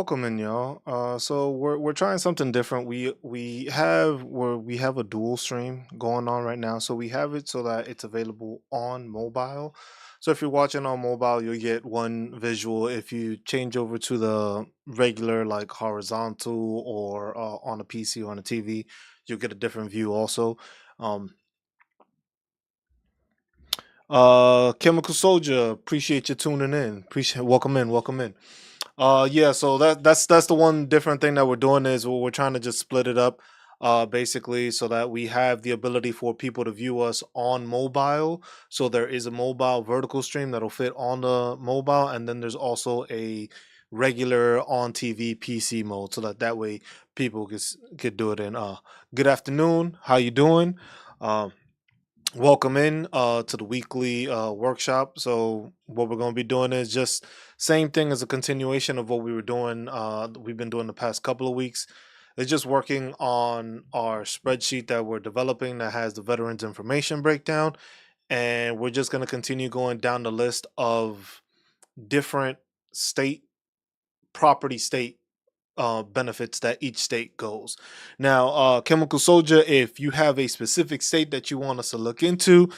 welcome in, y'all. So we're trying something different. We have a dual stream going on right now. So we have it so that it's available on mobile. So if you're watching on mobile, you'll get one visual. If you change over to the regular, like horizontal or on a PC or on a TV, you'll get a different view also. Um, Chemical Soldier, appreciate you tuning in. Appreciate welcome in, welcome in. Yeah, so that's the one different thing that we're doing is we're trying to just split it up, basically, so that we have the ability for people to view us on mobile. So there is a mobile vertical stream that'll fit on the mobile, and then there's also a regular on TV PC mode, so that way people could do it in. Good afternoon, how you doing? Um, Welcome in to the weekly workshop. So what we're going to be doing is just same thing as a continuation of what we were doing. We've been doing the past couple of weeks. It's just working on our spreadsheet that we're developing that has the veterans information breakdown, and we're just going to continue going down the list of different state state benefits that each state goes. Now, Chemical Soldier, if you have a specific state that you want us to look into,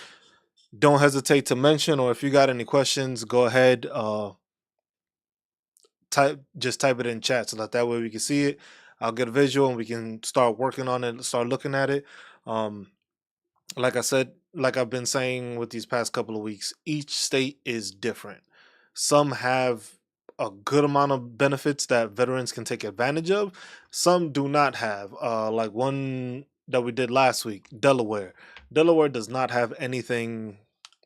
don't hesitate to mention, or if you got any questions, go ahead, type it in chat so that way we can see it. I'll get a visual and we can start working on it, start looking at it. um like I said, like I've been saying with these past couple of weeks, each state is different. Some have a good amount of benefits that veterans can take advantage of. Some do not have. Like one that we did last week, Delaware. Delaware does not have anything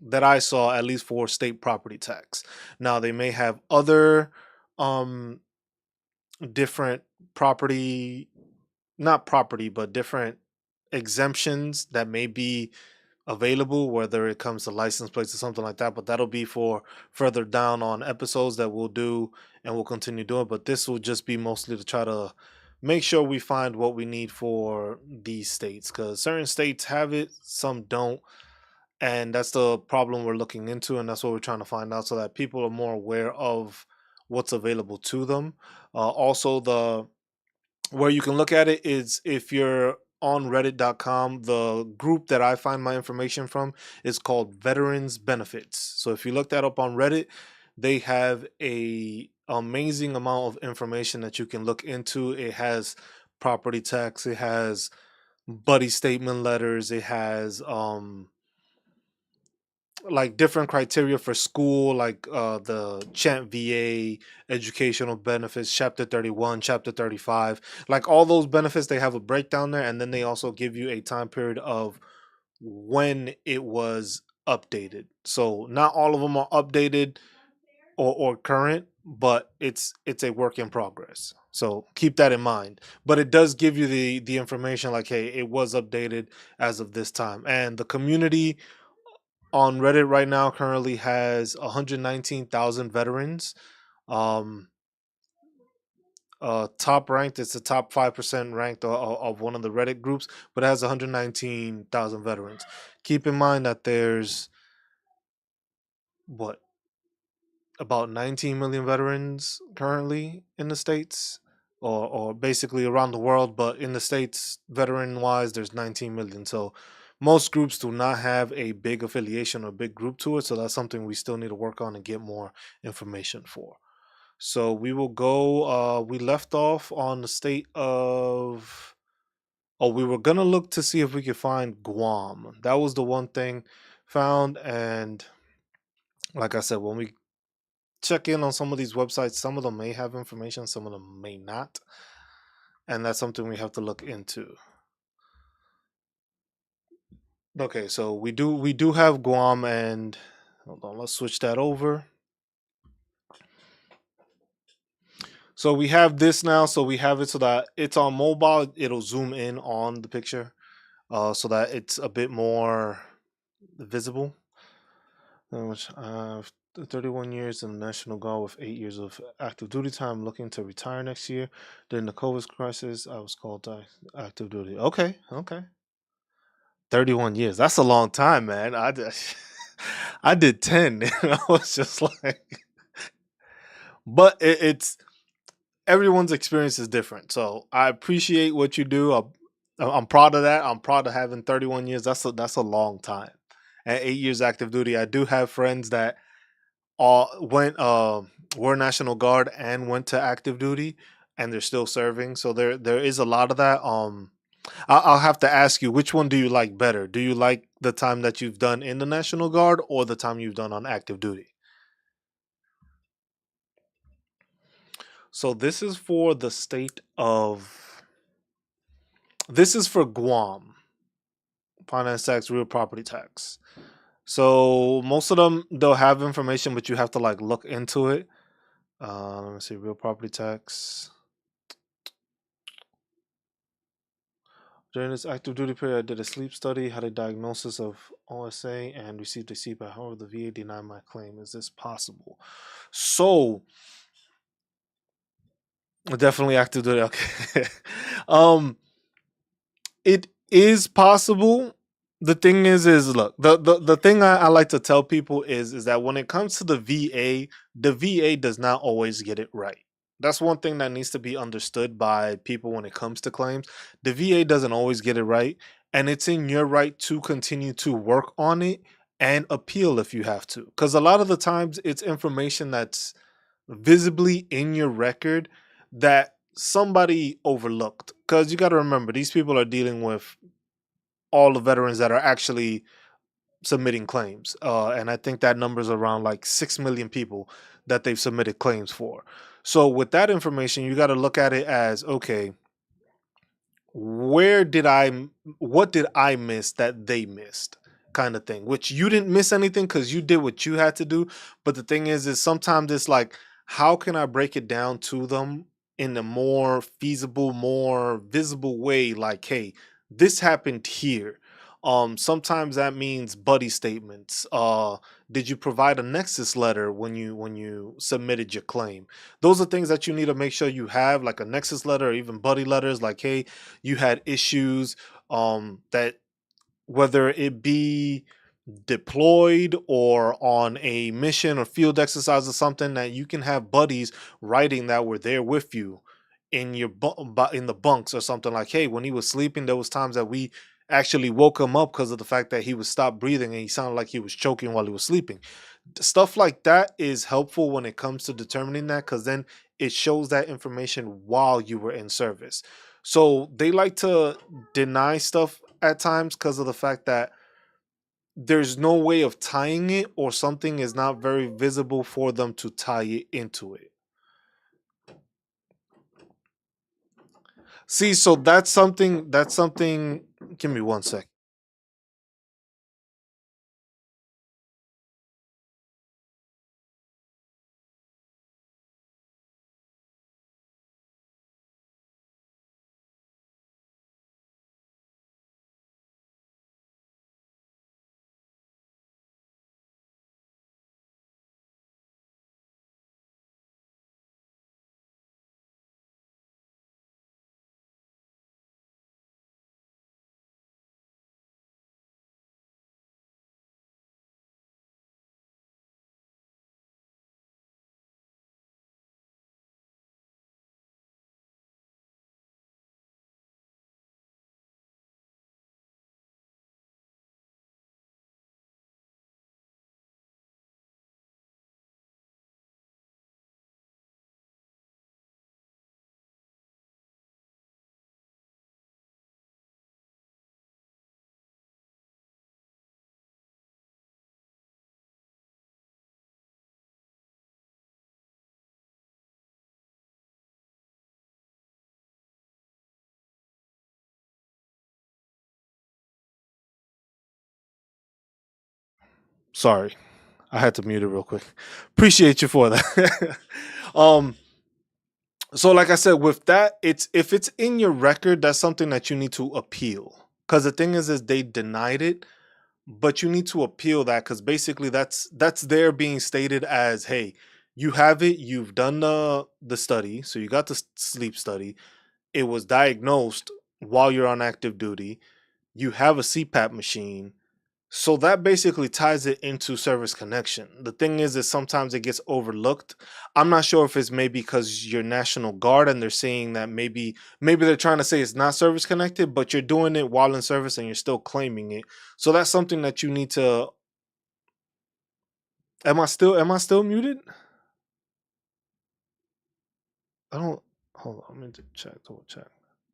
that I saw, at least for state property tax. Now they may have other um different property, not property, but different exemptions that may be available, whether it comes to license plates or something like that. But that'll be for further down on episodes that we'll do and we'll continue doing. But this will just be mostly to try to make sure we find what we need for these states, because certain states have it, some don't. And that's the problem we're looking into, and that's what we're trying to find out so that people are more aware of what's available to them. Also, the where you can look at it is if you're on reddit.com. The group that I find my information from is called Veterans Benefits. So if you look that up on Reddit, they have a amazing amount of information that you can look into. It has property tax, it has buddy statement letters, it has like different criteria for school, like the Chant VA educational benefits, chapter 31, chapter 35, like all those benefits. They have a breakdown there, and then they also give you a time period of when it was updated. So not all of them are updated or current, but it's a work in progress, so keep that in mind. But it does give you the information, like, hey, it was updated as of this time. And the community on Reddit right now currently has 119,000 veterans. Um, Top ranked, it's the top 5% ranked of one of the Reddit groups, but it has 119,000 veterans. Keep in mind that there's what, about 19 million veterans currently in the states, or basically around the world, but in the states, veteran wise, there's 19 million. So most groups do not have a big affiliation or big group to it. So that's something we still need to work on and get more information for. So we will go, we left off on the state of, oh, we were going to look to see if we could find Guam. That was the one thing found. And like I said, when we check in on some of these websites, some of them may have information, some of them may not, and that's something we have to look into. Okay, so we do have Guam, and hold on, let's switch that over. So we have this now, so we have it so that it's on mobile. It'll zoom in on the picture, so that it's a bit more visible. Which 31 years in the National Guard with 8 years of active duty time. Looking to retire next year. During the COVID crisis, I was called active duty. Okay, okay. 31 years. That's a long time, man. I did 10. And I was just like, but it's everyone's experience is different. So I appreciate what you do. I'm proud of that. I'm proud of having 31 years. That's a long time. And 8 years active duty. I do have friends that all went were National Guard and went to active duty, and they're still serving. So there is a lot of that. I'll have to ask you, which one do you like better? Do you like the time that you've done in the National Guard or the time you've done on active duty? So this is for the state of this is for Guam, finance tax, real property tax. So most of them they'll have information, but you have to like look into it. Let me see, real property tax. During this active duty period, I did a sleep study, had a diagnosis of OSA, and received a CPAP. However, the VA denied my claim. Is this possible? So definitely active duty. Okay. um, it is possible. The thing is look, the thing I like to tell people is that when it comes to the VA does not always get it right. That's one thing that needs to be understood by people when it comes to claims. The VA doesn't always get it right, and it's in your right to continue to work on it and appeal if you have to. Because a lot of the times it's information that's visibly in your record that somebody overlooked. Because you got to remember, these people are dealing with all the veterans that are actually submitting claims. And I think that number is around like 6 million people that they've submitted claims for. So, with that information, you got to look at it as okay, where did what did I miss that they missed? Kind of thing, which you didn't miss anything because you did what you had to do. But the thing is sometimes it's like, how can I break it down to them in a more feasible, more visible way? Like, hey, this happened here. Sometimes that means buddy statements. Did you provide a nexus letter when you submitted your claim? Those are things that you need to make sure you have, like a nexus letter or even buddy letters. Like, hey, you had issues that whether it be deployed or on a mission or field exercise or something, that you can have buddies writing that were there with you in your in the bunks or something, like, hey, when he was sleeping there was times that we actually woke him up because of the fact that he was stopped breathing and he sounded like he was choking while he was sleeping. Stuff like that is helpful when it comes to determining that, because then it shows that information while you were in service. So they like to deny stuff at times because of the fact that there's no way of tying it, or something is not very visible for them to tie it into it. See, so that's something. Give me one sec. Sorry, I had to mute it real quick. Appreciate you for that. um, so like I said, with that, it's if it's in your record, that's something that you need to appeal. Because the thing is they denied it, but you need to appeal that, because basically that's there being stated as, hey, you have it, you've done the study, so you got the sleep study. It was diagnosed while you're on active duty. You have a CPAP machine. So that basically ties it into service connection. The thing is sometimes it gets overlooked. I'm not sure if it's maybe because you're National Guard and they're saying that maybe they're trying to say it's not service connected, but you're doing it while in service and you're still claiming it. So that's something that you need to. Am I still muted? I don't. Hold on. Let me check. Double check.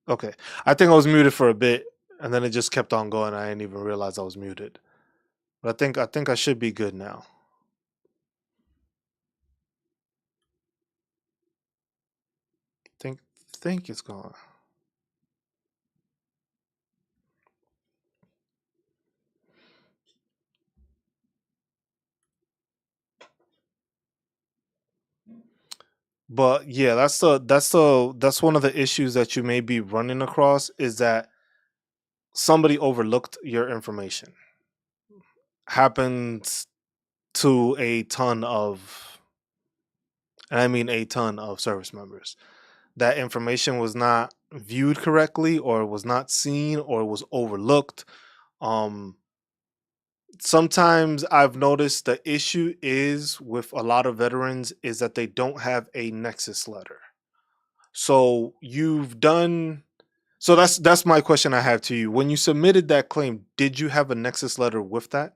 Okay. I think I was muted for a bit, and then it just kept on going. I didn't even realize I was muted. But I think I should be good now. Think think it's gone. But yeah, that's one of the issues that you may be running across is that somebody overlooked your information. Happens to a ton of, and I mean a ton of service members. That information was not viewed correctly or was not seen or was overlooked. Um Sometimes I've noticed the issue is with a lot of veterans is that they don't have a nexus letter. So you've done so that's my question I have to you. When you submitted that claim, did you have a nexus letter with that?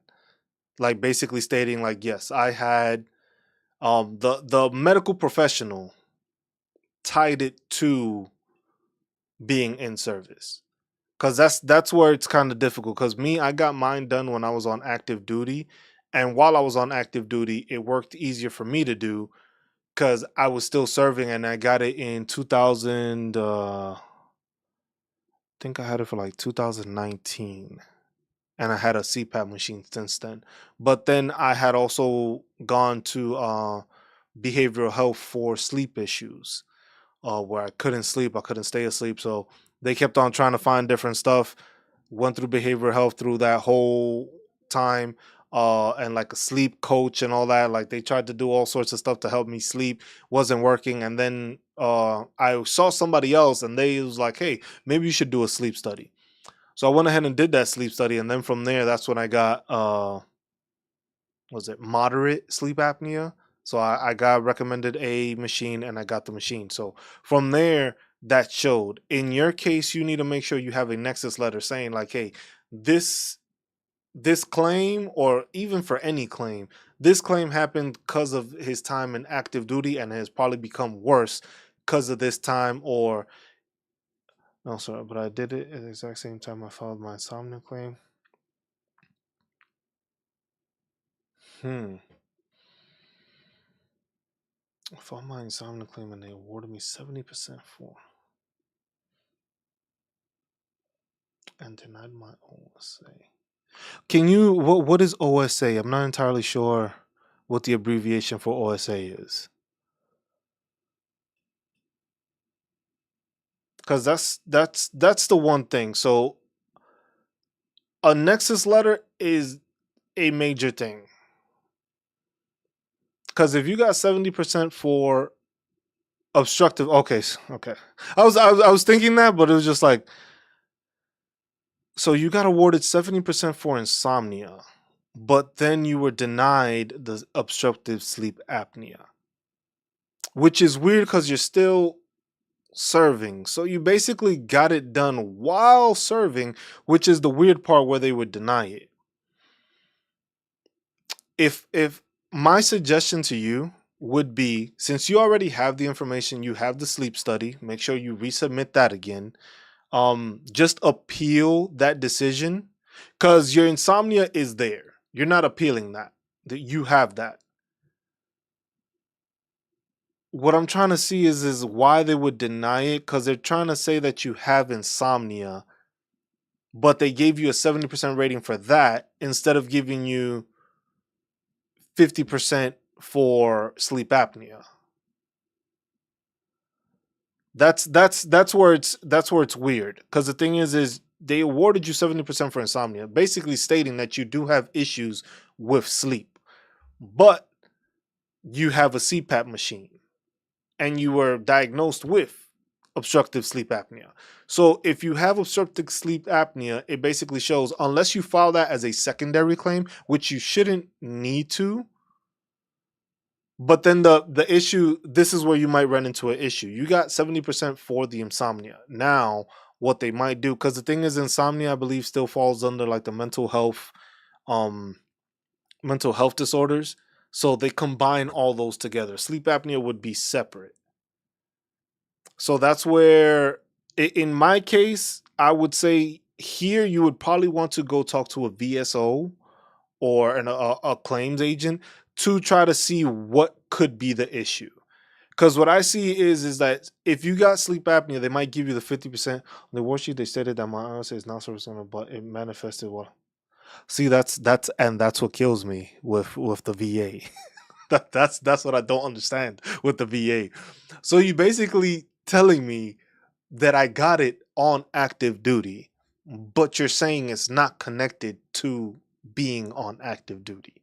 Like basically stating like yes, I had the medical professional tied it to being in service. Cuz that's where it's kind of difficult cuz me I got mine done when I was on active duty, and while I was on active duty, it worked easier for me to do cuz I was still serving and I got it in 2000 think I had it for like 2019, and I had a CPAP machine since then. But then I had also gone to behavioral health for sleep issues, where I couldn't sleep, I couldn't stay asleep. So they kept on trying to find different stuff. Went through behavioral health through that whole time, and like a sleep coach and all that. Like they tried to do all sorts of stuff to help me sleep, wasn't working. And then I saw somebody else, and they was like, "Hey, maybe you should do a sleep study." So I went ahead and did that sleep study, and then from there, that's when I got was it moderate sleep apnea. So I got recommended a machine, and I got the machine. So from there, that showed. In your case, you need to make sure you have a nexus letter saying like, "Hey, this this claim, or even for any claim, this claim happened because of his time in active duty, and has probably become worse because of this time." Or no, sorry, but I did it at the exact same time I filed my insomnia claim. Hmm. I filed my insomnia claim and they awarded me 70% for and denied my OSA. Can you what is OSA? I'm not entirely sure what the abbreviation for OSA is. Cuz that's the one thing. So a nexus letter is a major thing. Cuz if you got 70% for obstructive, okay, okay. I was thinking that, but it was just like, so you got awarded 70% for insomnia, but then you were denied the obstructive sleep apnea, which is weird because you're still serving. So you basically got it done while serving, which is the weird part where they would deny it. If my suggestion to you would be, since you already have the information, you have the sleep study, make sure you resubmit that again. Just appeal that decision, because your insomnia is there. You're not appealing that. That you have that. What I'm trying to see is why they would deny it, because they're trying to say that you have insomnia, but they gave you a 70% rating for that instead of giving you 50% for sleep apnea. That's where it's weird, because the thing is they awarded you 70% for insomnia, basically stating that you do have issues with sleep, but you have a CPAP machine and you were diagnosed with obstructive sleep apnea. So if you have obstructive sleep apnea, it basically shows, unless you file that as a secondary claim, which you shouldn't need to. But then the issue, this is where you might run into an issue. You got 70% for the insomnia. Now, what they might do, because the thing is, insomnia, I believe, still falls under like the um, mental health disorders. So they combine all those together. Sleep apnea would be separate. So that's where, in my case, I would say here you would probably want to go talk to a VSO or a claims agent to try to see what could be the issue. Because what I see is that if you got sleep apnea, they might give you the 50%. On the worksheet, they stated that my answer is not serviceable, but it manifested well. See, that's what kills me with the VA. That's what I don't understand with the VA. So you basically telling me that I got it on active duty, but you're saying it's not connected to being on active duty.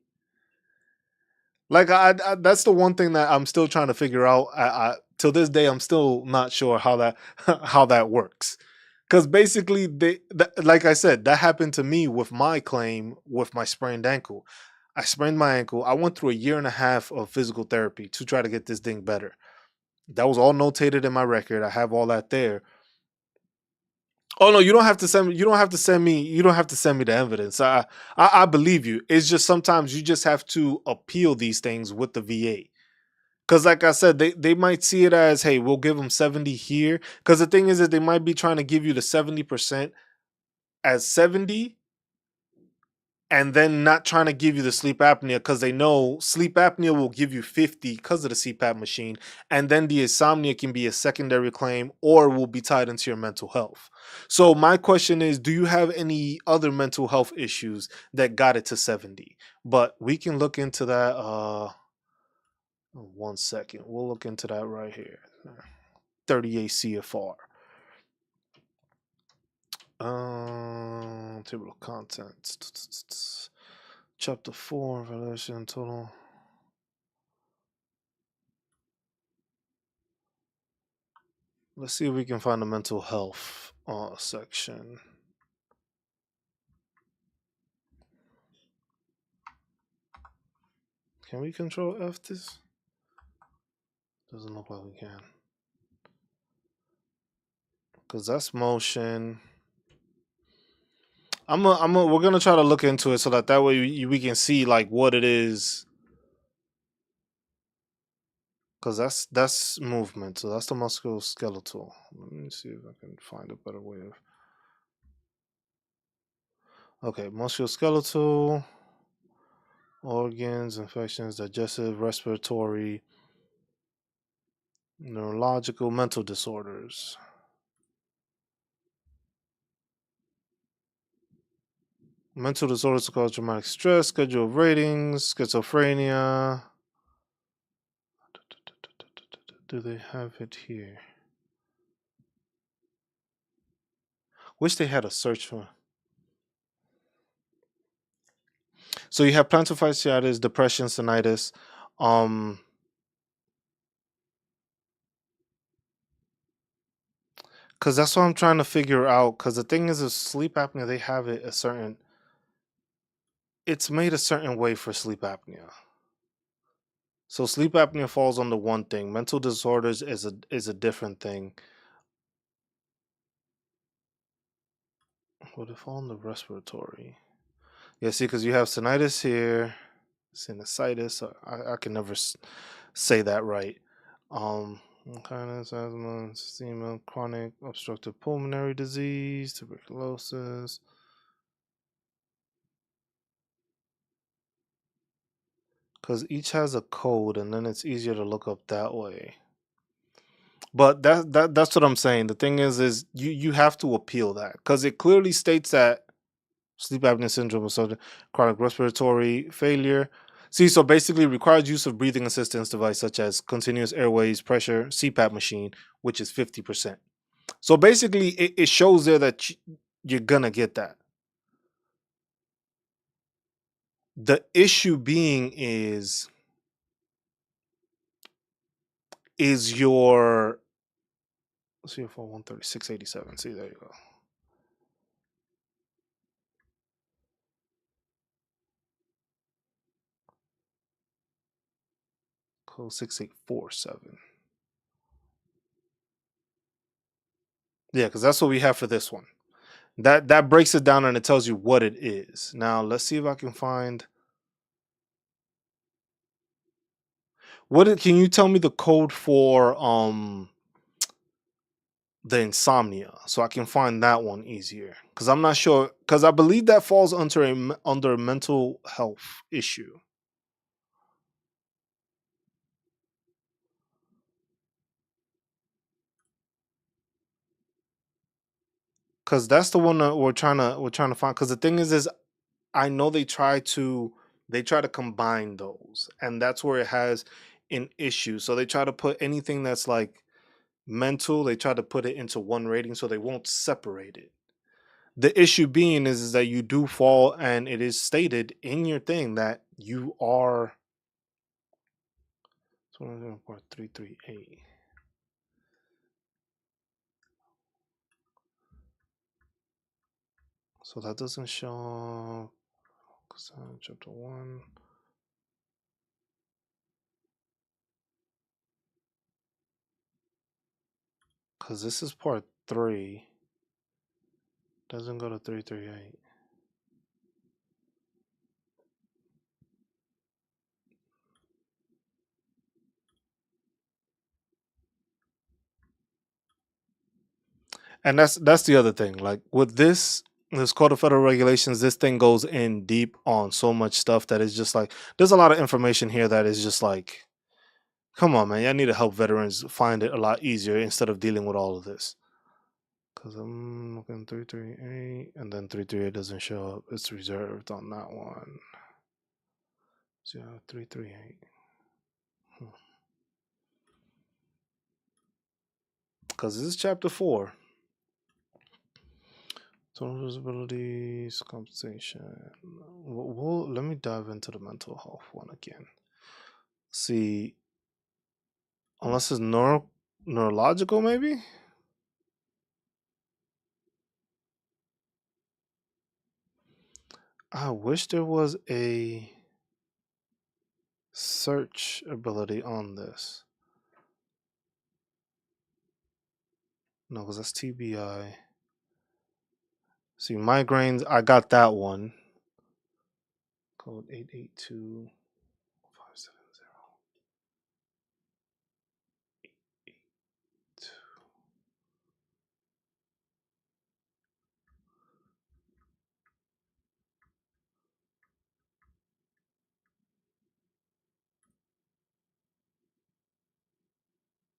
Like that's the one thing that I'm still trying to figure out. Till this day, I'm still not sure how that how that works. Because basically, like I said, that happened to me with my claim with my sprained ankle. I sprained my ankle. I went through a year and a half of physical therapy to try to get this thing better. That was all notated in my record. I have all that there. Oh no, you don't have to send me. You don't have to send me. You don't have to send me the evidence. I believe you. It's just sometimes you just have to appeal these things with the VA. Because like I said, they might see it as, hey, we'll give them 70 here. Because the thing is that they might be trying to give you the 70% as 70 and then not trying to give you the sleep apnea because they know sleep apnea will give you 50 because of the CPAP machine. And then the insomnia can be a secondary claim or will be tied into your mental health. So my question is, do you have any other mental health issues that got it to 70? But we can look into that. 1 second. We'll look into that right here. 38 CFR. Table of contents. Chapter 4, evaluation total. Let's see if we can find the mental health section. Can we control F this? Doesn't look like we can. Because that's motion. We're gonna try to look into it so that way we can see like what it is. Because that's movement, so that's the musculoskeletal. Let me see if I can find a better way of. Okay, musculoskeletal, organs, infections, digestive, respiratory, neurological, mental disorders. Mental disorders cause traumatic stress, schedule of ratings, schizophrenia. Do they have it here? Wish they had a search for. So you have plantar fasciitis, depression, tinnitus. Because that's what I'm trying to figure out. Because the thing is, with sleep apnea, they have it a certain. It's made a certain way for sleep apnea. So sleep apnea falls under one thing. Mental disorders is a different thing. Would it fall under respiratory? Yeah, see, because you have tinnitus here, sinusitis. I can never say that right. Sinus, asthma, emphysema, chronic obstructive pulmonary disease, tuberculosis. Because each has a code, and then it's easier to look up that way. But that's what I'm saying. The thing is you have to appeal that because it clearly states that sleep apnea syndrome is chronic respiratory failure. See, so basically requires use of breathing assistance device such as continuous airways pressure CPAP machine, which is 50%. So basically, it shows there that you're gonna get that. The issue being is, your CFR 13687. See, there you go. Code 6847. Yeah, because that's what we have for this one. That breaks it down and it tells you what it is. Now let's see if I can find can you tell me the code for the insomnia so I can find that one easier? Because I'm not sure. Because I believe that falls under a mental health issue. Because that's the one that we're trying to find. Because the thing is I know they try to combine those, and that's where it has an issue. So they try to put anything that's like mental, they try to put it into one rating, so they won't separate it. The issue being is that you do fall, and it is stated in your thing that you are 338. So that doesn't show chapter 1. Because this is part 3. Doesn't go to 338. And that's the other thing. Like with this Code of Federal Regulations, this thing goes in deep on so much stuff that is just like there's a lot of information here that is just like, come on, man, I need to help veterans find it a lot easier instead of dealing with all of this. Because I'm looking 338, and then 338 doesn't show up. It's reserved on that one. So 338. Because this is chapter 4. Total disabilities, compensation. Let me dive into the mental health one again. See, unless it's neurological, maybe? I wish there was a search ability on this. No, because that's TBI. See, migraines, I got that one. Code 882570.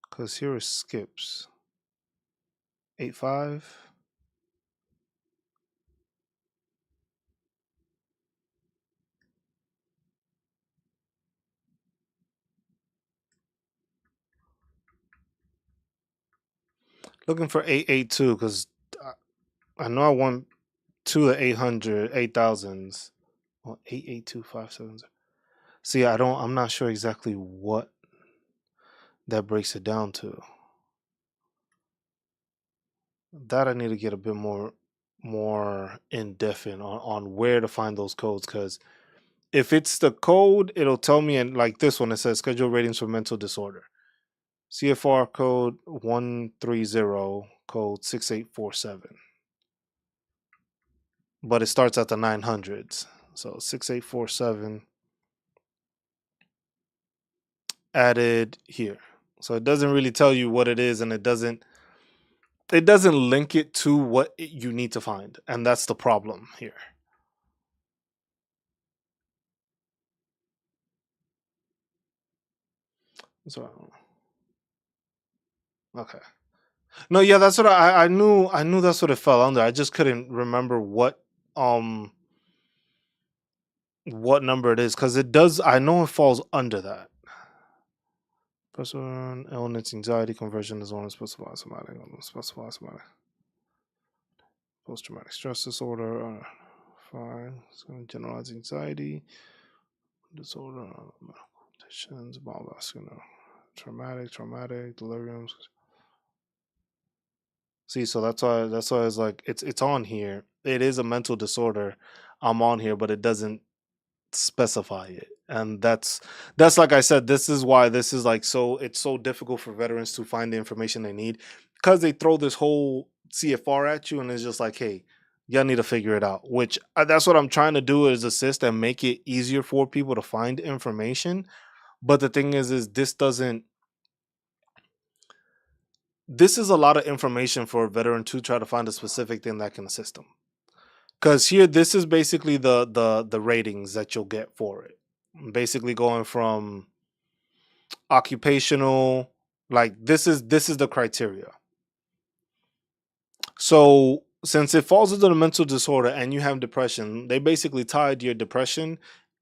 Because here is skips. 85. Looking for 882 because I know I want two of 800, 8000s. Well, 882570. See, I'm not sure exactly what that breaks it down to. That I need to get a bit more in depth on where to find those codes, because if it's the code, it'll tell me, and like this one, it says schedule ratings for mental disorder. CFR code 130, code 6847. But it starts at the 900s. So 6847 added here. So it doesn't really tell you what it is, and it doesn't link it to what you need to find, and that's the problem here. So okay. No, yeah, that's what I knew. I knew that's what it fell under. I just couldn't remember um what number it is, because it does. I know it falls under that. Person illness, anxiety, conversion is one specified somatic, specified somatic, post traumatic stress disorder. Fine. So generalized anxiety disorder, medical conditions, vascular, traumatic, deliriums. See, so that's why it's like it's on here. It is a mental disorder. I'm on here, but it doesn't specify it. And that's like I said, this is why this is like so it's so difficult for veterans to find the information they need because they throw this whole CFR at you and it's just like, hey, y'all need to figure it out. Which that's what I'm trying to do is assist and make it easier for people to find information. But the thing is this doesn't this is a lot of information for a veteran to try to find a specific thing that can assist them. Because here, this is basically the ratings that you'll get for it. Basically, going from occupational, like this is the criteria. So since it falls into the mental disorder and you have depression, they basically tied your depression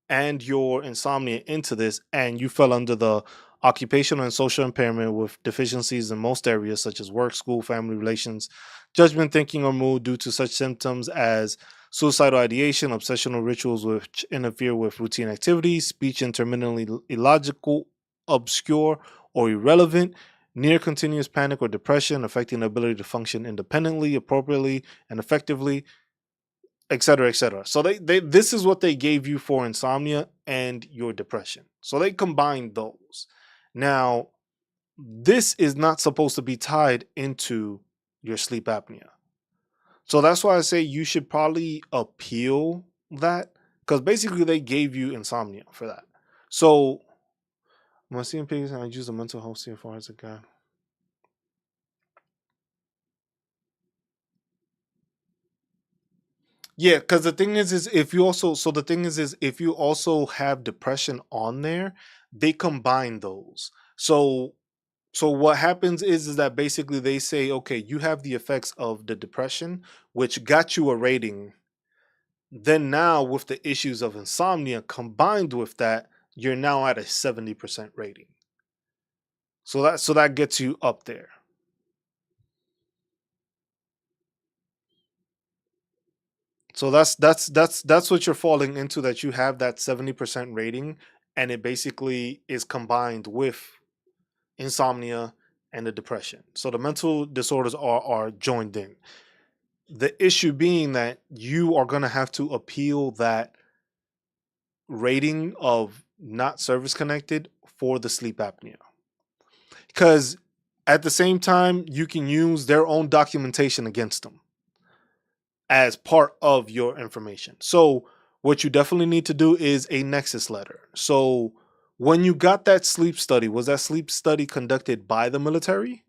and your insomnia into this, and you fell under the occupational and social impairment with deficiencies in most areas such as work, school, family relations, judgment, thinking, or mood due to such symptoms as suicidal ideation, obsessional rituals which interfere with routine activities, speech intermittently illogical, obscure, or irrelevant, near continuous panic or depression affecting the ability to function independently, appropriately, and effectively, etc., etc. So they this is what they gave you for insomnia and your depression. So they combined those. Now, this is not supposed to be tied into your sleep apnea. So that's why I say you should probably appeal that because basically they gave you insomnia for that. So when seeing pigs and I use the mental health CFR as a guide. Yeah, because the thing is if you also so the thing is if you also have depression on there, they combine those. So what happens is that basically they say, okay, you have the effects of the depression, which got you a rating. Then now with the issues of insomnia combined with that, you're now at a 70% rating. So that gets you up there. So that's what you're falling into, that you have that 70% rating and it basically is combined with insomnia and the depression. So the mental disorders are joined in. The issue being that you are going to have to appeal that rating of not service connected for the sleep apnea. Because at the same time, you can use their own documentation against them as part of your information. So, what you definitely need to do is a nexus letter. So, when you got that sleep study, was that sleep study conducted by the military?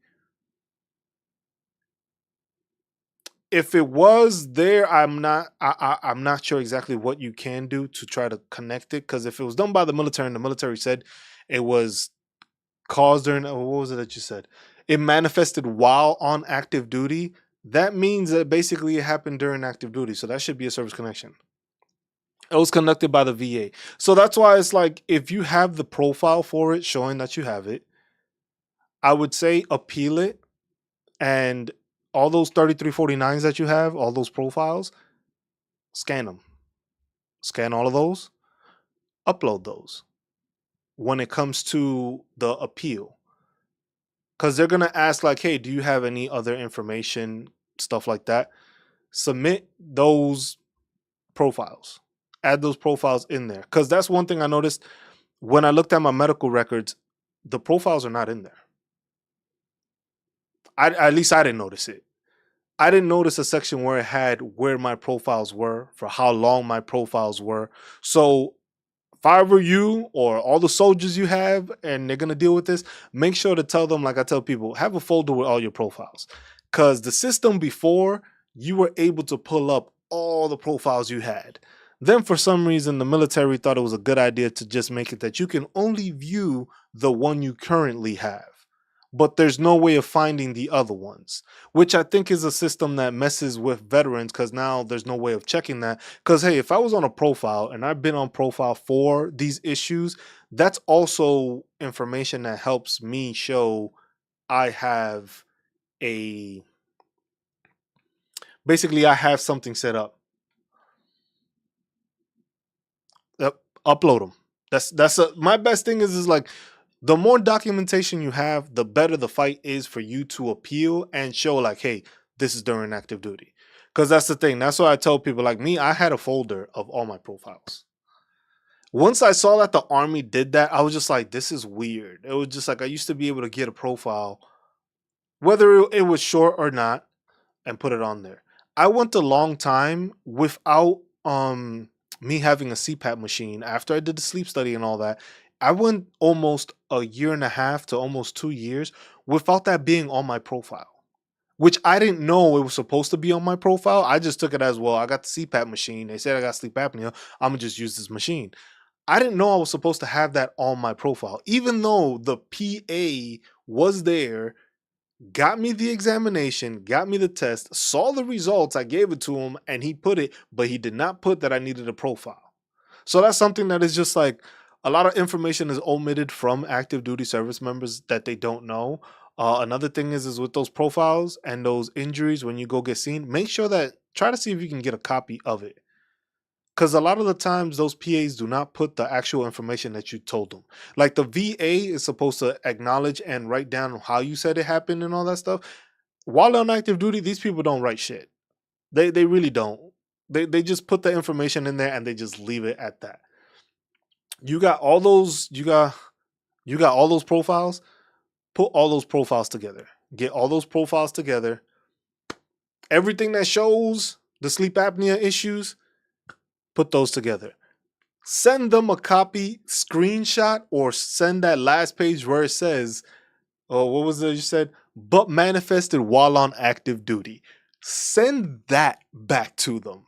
If it was there, I'm not sure exactly what you can do to try to connect it. Because if it was done by the military and the military said it was caused during, what was it that you said? It manifested while on active duty. That means that basically it happened during active duty. So that should be a service connection. It was conducted by the VA. So that's why it's like if you have the profile for it showing that you have it, I would say appeal it, and all those 3349s that you have, all those profiles, scan them. Scan all of those, upload those when it comes to the appeal. Because they're going to ask, like, hey, do you have any other information, stuff like that? Submit those profiles, add those profiles in there. Because that's one thing I noticed when I looked at my medical records, the profiles are not in there. At least I didn't notice it. I didn't notice a section where it had where my profiles were, for how long my profiles were. So if I were you or all the soldiers you have and they're gonna deal with this, make sure to tell them, like I tell people, have a folder with all your profiles. Cause the system before, you were able to pull up all the profiles you had. Then for some reason the military thought it was a good idea to just make it that you can only view the one you currently have. But there's no way of finding the other ones, which I think is a system that messes with veterans because now there's no way of checking that. Because, hey, if I was on a profile and I've been on profile for these issues, that's also information that helps me show I have a basically, I have something set up. Yep, upload them. My best thing is like the more documentation you have, the better the fight is for you to appeal and show like, hey, this is during active duty. Because that's the thing. That's why I tell people like me, I had a folder of all my profiles. Once I saw that the army did that, I was just like, this is weird. It was just like I used to be able to get a profile, whether it was short or not, and put it on there. I went a long time without me having a CPAP machine after I did the sleep study and all that. I went almost a year and a half to almost 2 years without that being on my profile, which I didn't know it was supposed to be on my profile. I just took it as, well, I got the CPAP machine. They said I got sleep apnea. I'm gonna just use this machine. I didn't know I was supposed to have that on my profile, even though the PA was there, got me the examination, got me the test, saw the results. I gave it to him and he put it, but he did not put that I needed a profile. So that's something that is just like a lot of information is omitted from active duty service members that they don't know. Another thing is with those profiles and those injuries, when you go get seen, make sure that try to see if you can get a copy of it. Because a lot of the times those PAs do not put the actual information that you told them. Like the VA is supposed to acknowledge and write down how you said it happened and all that stuff. While on active duty, these people don't write shit. They really don't. They just put the information in there and they just leave it at that. You got all those you got all those profiles. Put all those profiles together. Get all those profiles together. Everything that shows the sleep apnea issues, put those together. Send them a copy, screenshot, or send that last page where it says, oh, what was it you said? But manifested while on active duty. Send that back to them.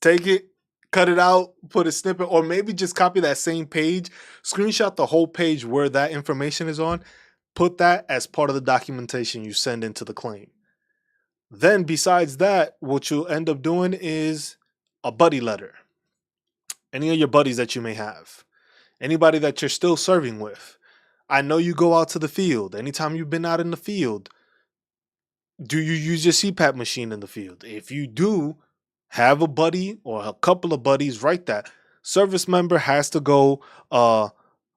Take it, cut it out, put a snippet, or maybe just copy that same page, screenshot the whole page where that information is on, put that as part of the documentation you send into the claim. Then, besides that, what you'll end up doing is a buddy letter. Any of your buddies that you may have, anybody that you're still serving with. I know you go out to the field. Anytime you've been out in the field, do you use your CPAP machine in the field? If you do, have a buddy or a couple of buddies write that. Service member has to go,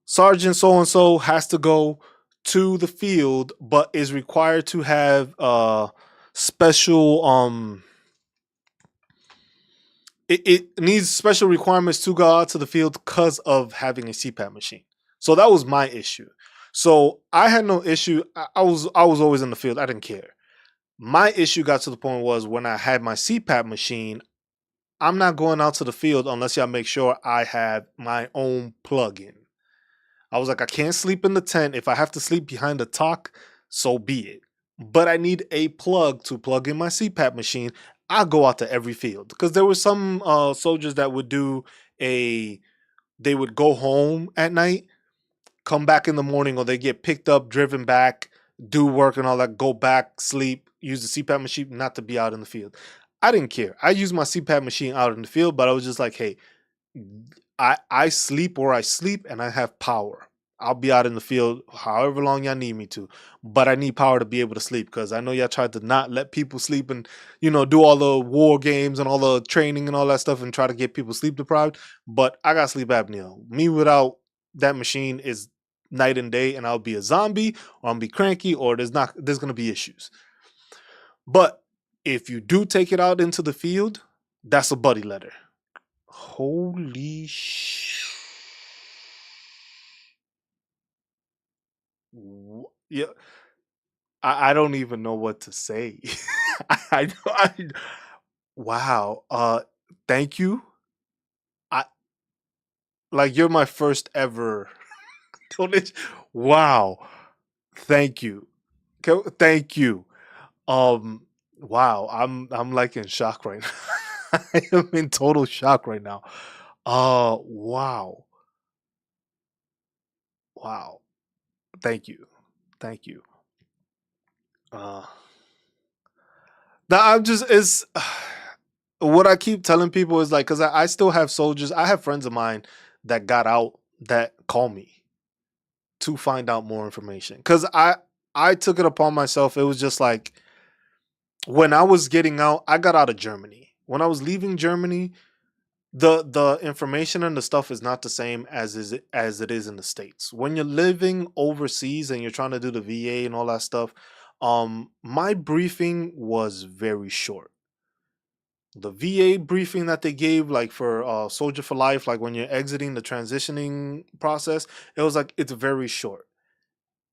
Sergeant so and so has to go to the field, but is required to have special it needs special requirements to go out to the field because of having a CPAP machine. So that was my issue. So I had no issue. I was always in the field. I didn't care. My issue got to the point was when I had my CPAP machine, I'm not going out to the field unless y'all make sure I have my own plug-in. I was like, I can't sleep in the tent. If I have to sleep behind the talk, so be it. But I need a plug to plug in my CPAP machine. I'll go out to every field because there were some soldiers that would do they would go home at night, come back in the morning, or they get picked up, driven back, do work and all that, go back, sleep, use the CPAP machine, not to be out in the field. I didn't care. I used my CPAP machine out in the field, but I was just like, hey, I sleep where I sleep and I have power. I'll be out in the field however long y'all need me to, but I need power to be able to sleep because I know y'all tried to not let people sleep and do all the war games and all the training and all that stuff and try to get people sleep deprived. But I got sleep apnea. Me without that machine is night and day, and I'll be a zombie or I'll be cranky or there's gonna be issues. But if you do take it out into the field, that's a buddy letter. Holy sh! Yeah, I don't even know what to say. I wow. Thank you. I like you're my first ever donation. Wow. Thank you. Thank you. Um. Wow. I'm like in shock right now. I am in total shock right now. Wow. Wow. Thank you. Thank you. Uh. Now I'm just it's what I keep telling people is like because I still have soldiers. I have friends of mine that got out that call me to find out more information because I took it upon myself. It was just like when I was getting out, I got out of Germany. When I was leaving Germany, the information and the stuff is not the same as it is in the States. When you're living overseas and you're trying to do the VA and all that stuff, My briefing was very short. The VA briefing that they gave, like for Soldier for Life, like when you're exiting the transitioning process, it was like it's very short.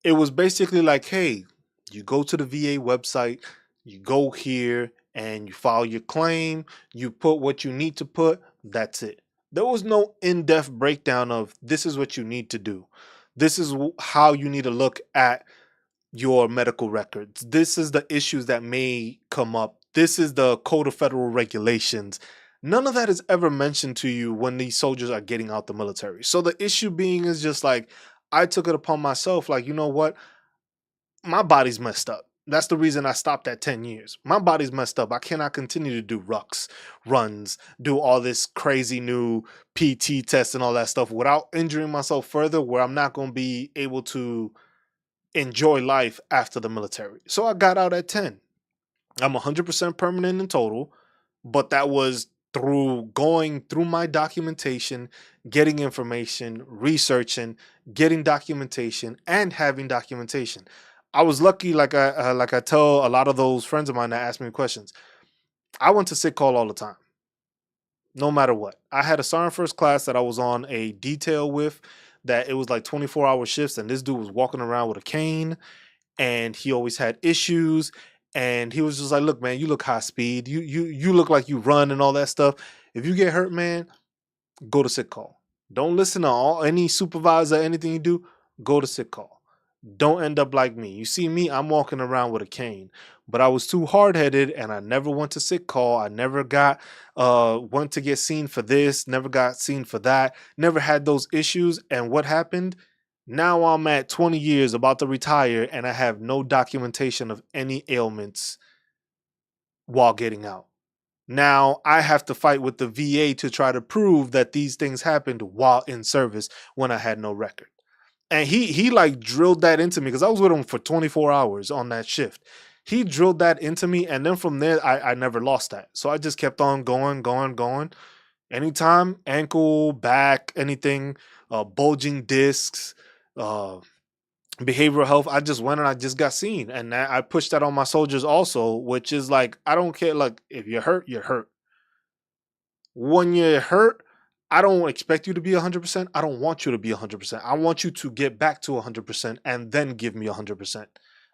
It was basically like, hey, you go to the VA website, you go here and you file your claim, you put what you need to put, that's it. There was no in-depth breakdown of this is what you need to do. This is how you need to look at your medical records. This is the issues that may come up. This is the Code of Federal Regulations. None of that is ever mentioned to you when these soldiers are getting out the military. So the issue being is just like, I took it upon myself, like, you know what? My body's messed up. That's the reason I stopped at 10 years. My body's messed up. I cannot continue to do rucks, runs, do all this crazy new PT tests and all that stuff without injuring myself further, where I'm not going to be able to enjoy life after the military. So I got out at 10. I'm 100% permanent in total, but that was through going through my documentation, getting information, researching, getting documentation, and having documentation. I was lucky, like I tell a lot of those friends of mine that ask me questions. I went to sick call all the time, no matter what. I had a sergeant first class that I was on a detail with, that it was like 24-hour shifts, and this dude was walking around with a cane, and he always had issues. And he was just like, look, man, you look high speed. You look like you run and all that stuff. If you get hurt, man, go to sick call. Don't listen to any supervisor, anything you do, go to sick call. Don't end up like me. You see me, I'm walking around with a cane, but I was too hard-headed and I never went to sick call. I never got went to get seen for this, never got seen for that, never had those issues. And what happened? Now I'm at 20 years about to retire and I have no documentation of any ailments while getting out. Now I have to fight with the VA to try to prove that these things happened while in service when I had no record. And he like drilled that into me because I was with him for 24 hours on that shift. He drilled that into me, and then from there I never lost that. So I just kept on going, going, going. Anytime, ankle, back, anything, bulging discs, uh, behavioral health, I just went and I just got seen. And I pushed that on my soldiers also, which is like, I don't care. Like, if you're hurt, you're hurt. When you're hurt, I don't expect you to be 100%. I don't want you to be 100%. I want you to get back to 100% and then give me 100%.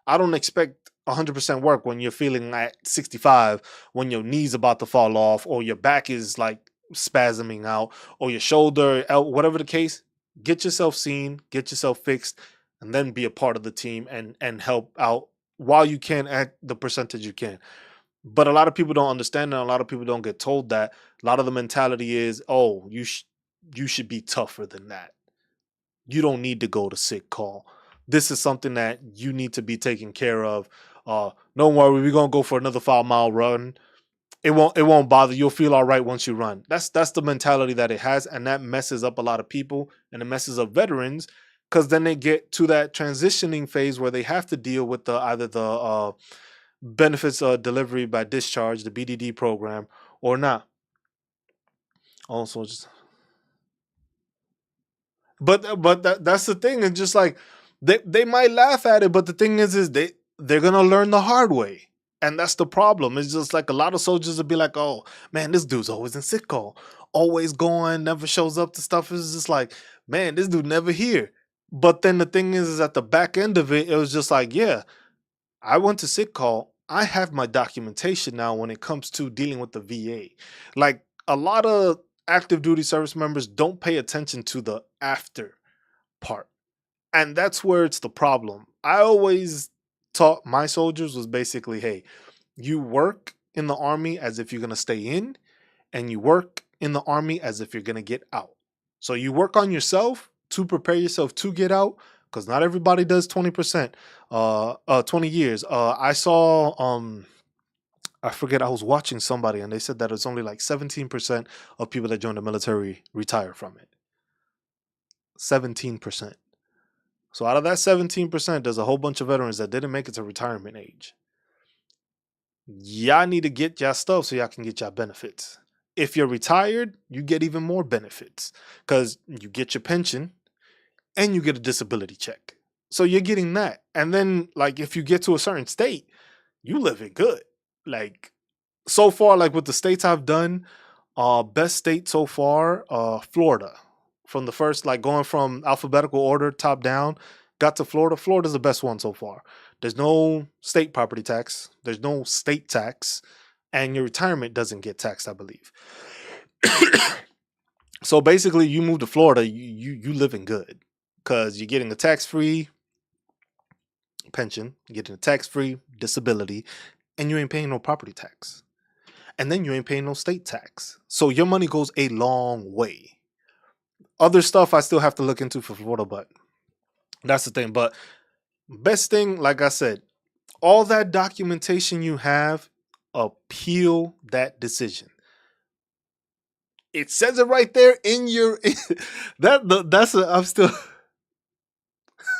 I don't expect 100% work when you're feeling at 65, when your knee's about to fall off, or your back is like spasming out, or your shoulder, whatever the case. Get yourself seen, get yourself fixed, and then be a part of the team and help out while you can at the percentage you can. But a lot of people don't understand that. A lot of people don't get told that. A lot of the mentality is, oh, you should be tougher than that. You don't need to go to sick call. This is something that you need to be taken care of. Don't worry, we're gonna go for another 5 mile run. It won't bother. You'll feel all right once you run. That's the mentality that it has, and that messes up a lot of people, and it messes up veterans, because then they get to that transitioning phase where they have to deal with the either the benefits delivery by discharge, the BDD program, or not. Also, just but that's the thing. It's just like they might laugh at it, but the thing is they're gonna learn the hard way. And that's the problem. It's just like a lot of soldiers will be like, oh man, this dude's always in sick call, always going, never shows up to stuff. It's just like, man, this dude never here. But then the thing is at the back end of it, it was just like, yeah, I went to sick call. I have my documentation now when it comes to dealing with the VA. Like, a lot of active duty service members don't pay attention to the after part. And that's where it's the problem. I always taught my soldiers was basically, hey, you work in the army as if you're going to stay in, and you work in the army as if you're going to get out. So you work on yourself to prepare yourself to get out, because not everybody does 20%, 20 years. I saw, I forget, I was watching somebody and they said that it's only like 17% of people that join the military retire from it. 17%. So out of that 17%, there's a whole bunch of veterans that didn't make it to retirement age. Y'all need to get y'all stuff so y'all can get y'all benefits. If you're retired, you get even more benefits because you get your pension and you get a disability check. So you're getting that. And then like if you get to a certain state, you living good. Like so far, like with the states I've done, best state so far, Florida. From the first, like going from alphabetical order, top down, got to Florida. Florida's the best one so far. There's no state property tax. There's no state tax, and your retirement doesn't get taxed, I believe. So basically, you move to Florida, you living good because you're getting a tax free pension, you're getting a tax free disability, and you ain't paying no property tax. And then you ain't paying no state tax. So your money goes a long way. Other stuff I still have to look into for Florida, but that's the thing. But best thing, like I said, all that documentation you have, appeal that decision. It says it right there in your I'm still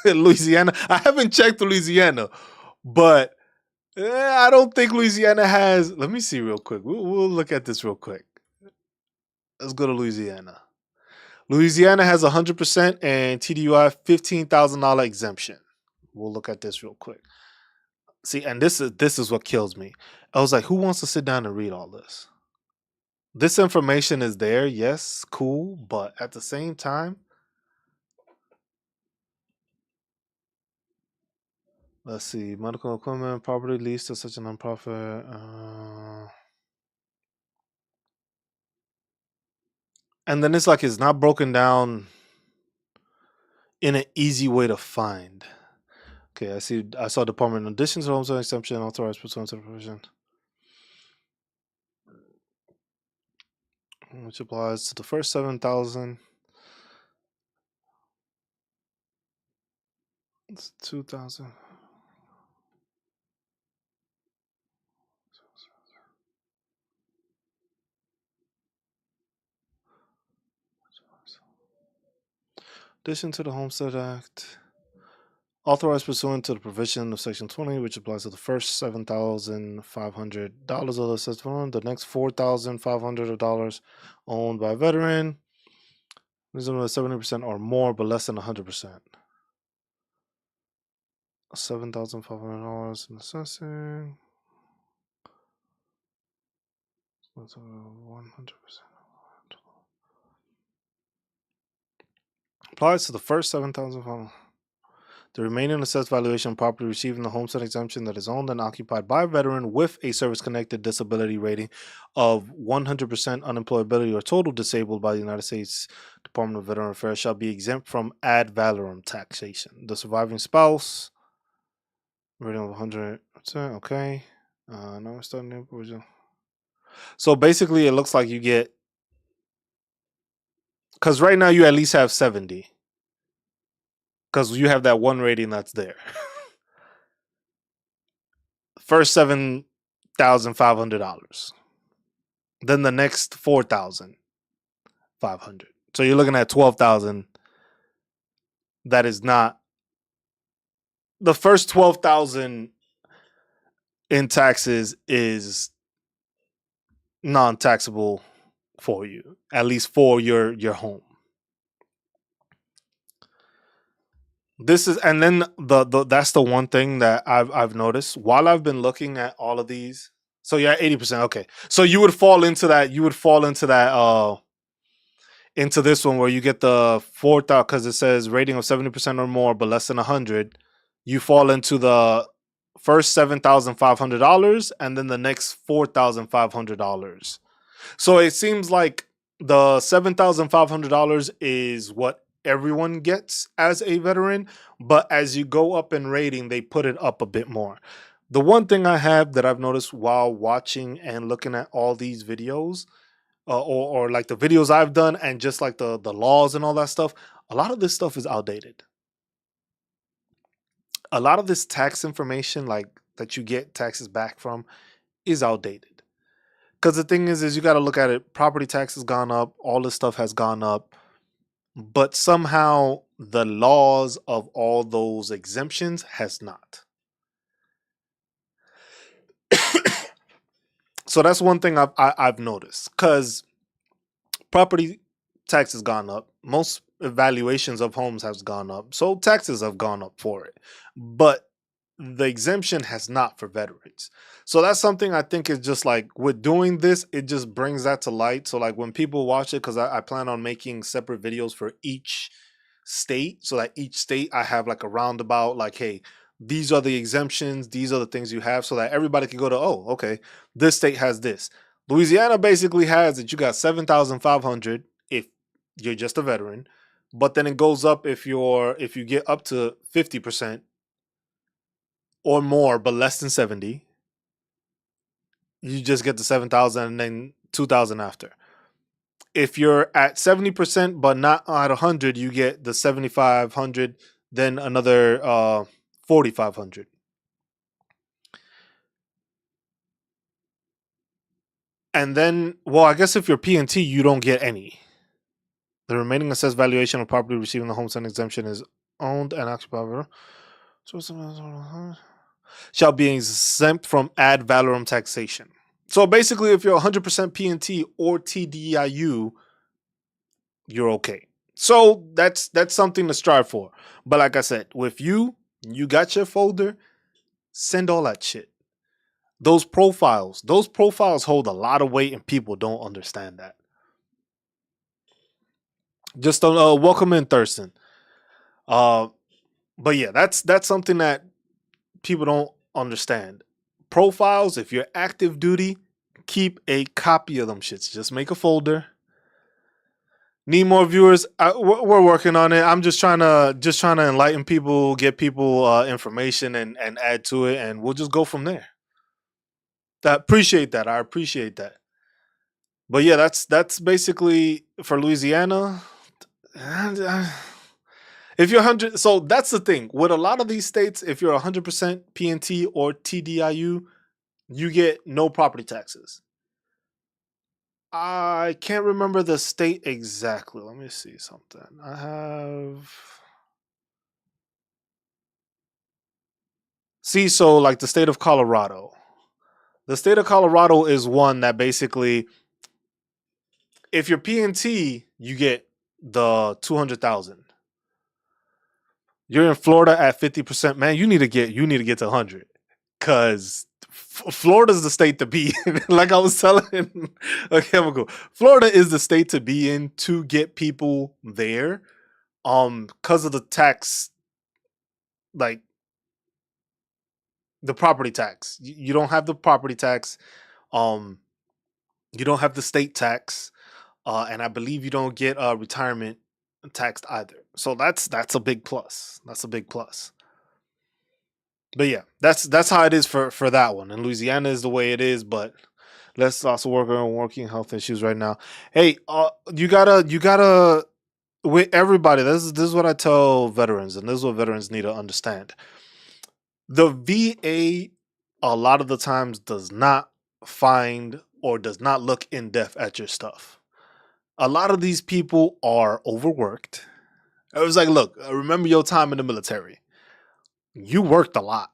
in Louisiana. I haven't checked Louisiana, but I don't think Louisiana has. Let me see real quick. We'll look at this real quick. Let's go to Louisiana. Louisiana has 100% and TDUI $15,000 exemption. We'll look at this real quick. See, and this is what kills me. I was like, who wants to sit down and read all this? This information is there, yes, cool, but at the same time, let's see, medical equipment, property leased to such a nonprofit. And then it's like it's not broken down in an easy way to find. Okay, I saw department in addition to home exemption authorized pursuant to the provision, which applies to the first 7,000. It's 2,000. Addition to the Homestead Act, authorized pursuant to the provision of Section 20, which applies to the first $7,500 of the assessed fund, the next $4,500 owned by a veteran, reasonable 70% or more, but less than 100%. $7,500 in assessing. 100%. Applies to the first 7,500. The remaining assessed valuation of property receiving the homestead exemption that is owned and occupied by a veteran with a service-connected disability rating of 100% unemployability or total disabled by the United States Department of Veteran Affairs shall be exempt from ad valorem taxation. The surviving spouse, rating of 100%, okay. No, starting original. So basically, it looks like you get, because right now you at least have 70. Because you have that one rating that's there. First $7,500. Then the next 4,500. So you're looking at 12,000. That is not the first 12,000 in taxes is non-taxable for you, at least for your home. This is, and then the that's the one thing that I've noticed while I've been looking at all of these. So yeah, 80%. Okay. So you would fall into that, into this one where you get the 4,000 because it says rating of 70% or more, but less than 100. You fall into the first $7,500 and then the next $4,500. So it seems like the $7,500 is what everyone gets as a veteran, but as you go up in rating, they put it up a bit more. The one thing I have that I've noticed while watching and looking at all these videos, or like the videos I've done, and just like the laws and all that stuff, a lot of this stuff is outdated. A lot of this tax information, like that you get taxes back from, is outdated. Because the thing is you got to look at it. Property tax has gone up. All this stuff has gone up. But somehow the laws of all those exemptions has not. So that's one thing I've noticed. Because property tax has gone up. most evaluations of homes has gone up, so taxes have gone up for it. But the exemption has not for veterans. So that's something I think is just like with doing this, it just brings that to light. So like when people watch it, because I plan on making separate videos for each state, so that each state I have like a roundabout, like, hey, these are the exemptions, these are the things you have, so that everybody can go to, oh, okay, this state has this. Louisiana basically has that you got 7,500 if you're just a veteran, but then it goes up if you get up to 50% or more, but less than 70, you just get the 7,000 and then 2,000 after. If you're at 70% but not at 100, you get the 7,500, then another 4,500. And then, well, I guess if you're PNT, you don't get any. The remaining assessed valuation of property receiving the homestead exemption is owned and occupied shall be exempt from ad valorem taxation. So basically, if you're 100% PNT or TDIU, you're okay. So that's something to strive for. But like I said, with you got your folder, send all that shit. Those profiles hold a lot of weight, and people don't understand that. Just welcome in, Thurston. Uh, but yeah, that's something that people don't understand. Profiles, if you're active duty, keep a copy of them shits. Just make a folder. Need more viewers? We're working on it. I'm just trying to enlighten people, get people information, and add to it, and we'll just go from there. That appreciate that. I appreciate that. But yeah, that's basically for Louisiana. If you're 100, so that's the thing with a lot of these states. If you're 100% PNT or TDIU, you get no property taxes. I can't remember the state exactly. Let me see something. I have. See, so like the state of Colorado. The state of Colorado is one that basically, if you're PNT, you get the 200,000. You're in Florida at 50%. Man, you need to get to 100, because Florida's the state to be in. Like I was telling a chemical, Florida is the state to be in to get people there. Because of the tax, like the property tax. You don't have the property tax. Um, you don't have the state tax, and I believe you don't get retirement taxed either. So that's a big plus. That's a big plus. But yeah, that's how it is for that one. And Louisiana is the way it is, but let's also work on working health issues right now. Hey, you gotta with everybody. This is what I tell veterans, and this is what veterans need to understand. The VA a lot of the times does not find or does not look in depth at your stuff. A lot of these people are overworked. It was like, look, remember your time in the military. You worked a lot.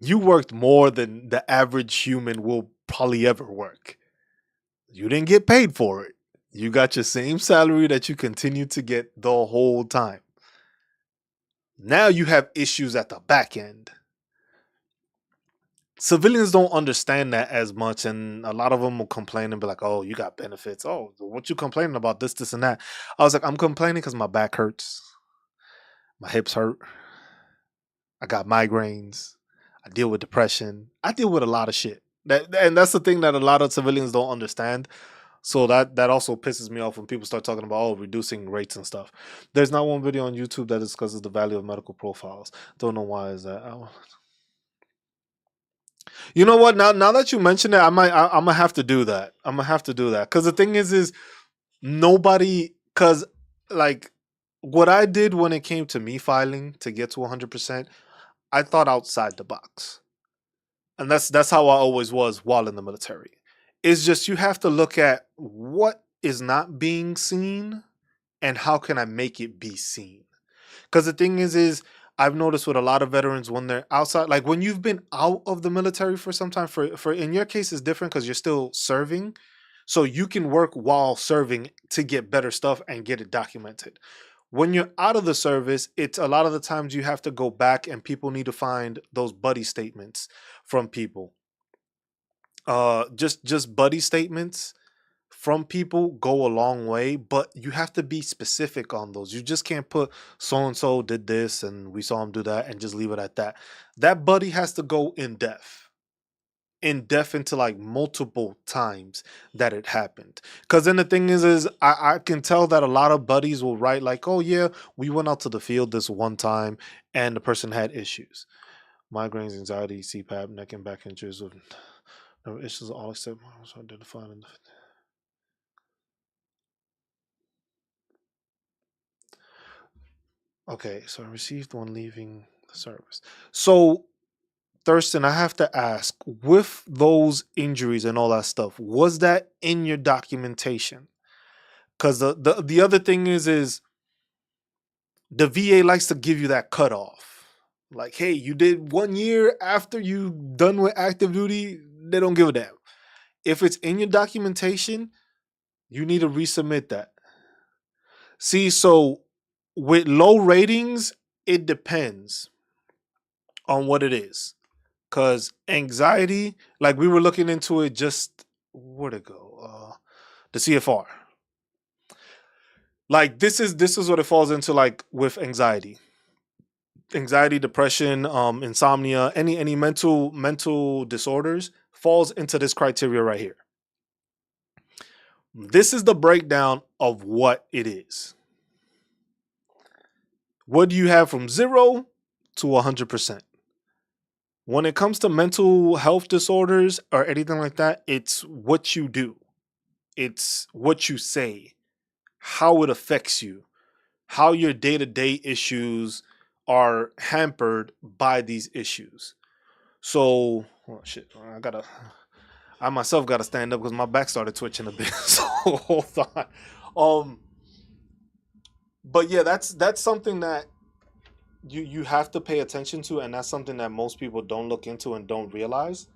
You worked more than the average human will probably ever work. You didn't get paid for it. You got your same salary that you continue to get the whole time. Now you have issues at the back end. Civilians don't understand that as much, and a lot of them will complain and be like, "Oh, you got benefits. Oh, what you complaining about? This, and that." I was like, "I'm complaining because my back hurts, my hips hurt, I got migraines, I deal with depression, I deal with a lot of shit." And that's the thing that a lot of civilians don't understand. So that also pisses me off when people start talking about, oh, reducing rates and stuff. There's not one video on YouTube that discusses the value of medical profiles. Don't know why is that. You know what? Now that you mention it, I'm gonna have to do that. I'm gonna have to do that because the thing is nobody, because like what I did when it came to me filing to get to 100%, I thought outside the box, and that's how I always was while in the military. It's just you have to look at what is not being seen and how can I make it be seen. Because the thing is I've noticed with a lot of veterans when they're outside, like when you've been out of the military for some time, for in your case it's different because you're still serving. So you can work while serving to get better stuff and get it documented. When you're out of the service, it's a lot of the times you have to go back and people need to find those buddy statements from people. Just buddy statements from people go a long way, but you have to be specific on those. You just can't put so and so did this and we saw him do that and just leave it at that. That buddy has to go in depth into like multiple times that it happened. Because then the thing is I can tell that a lot of buddies will write like, oh yeah, we went out to the field this one time and the person had issues. Migraines, anxiety, CPAP, neck and back injuries with no issues all except identified in the okay, so I received one leaving the service. So, Thurston, I have to ask, with those injuries and all that stuff, was that in your documentation? Because the other thing is the VA likes to give you that cutoff. Like, hey, you did 1 year after you done with active duty, they don't give a damn. If it's in your documentation, you need to resubmit that. See, so with low ratings, it depends on what it is. Cause anxiety, like we were looking into it just where'd it go? The CFR. Like this is what it falls into like with anxiety. Anxiety, depression, insomnia, any mental disorders falls into this criteria right here. This is the breakdown of what it is. What do you have from 0 to 100%? When it comes to mental health disorders or anything like that, it's what you do, it's what you say, how it affects you, how your day to day issues are hampered by these issues. So, oh shit, I myself gotta stand up because my back started twitching a bit. So hold on. Um, but yeah, that's something that you have to pay attention to, and that's something that most people don't look into and don't realize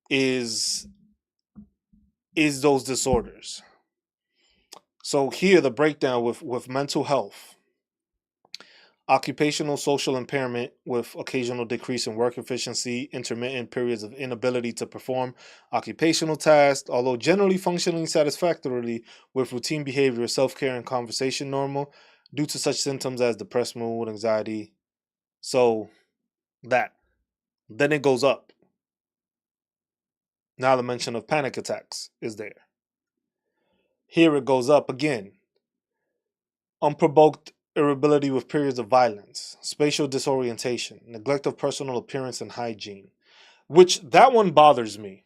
is those disorders. So here the breakdown with mental health, occupational social impairment with occasional decrease in work efficiency, intermittent periods of inability to perform occupational tasks, although generally functioning satisfactorily with routine behavior, self-care and conversation normal due to such symptoms as depressed mood, anxiety. So that then it goes up. Now the mention of panic attacks is there. Here it goes up again. Unprovoked irritability with periods of violence, spatial disorientation, neglect of personal appearance and hygiene, which that one bothers me.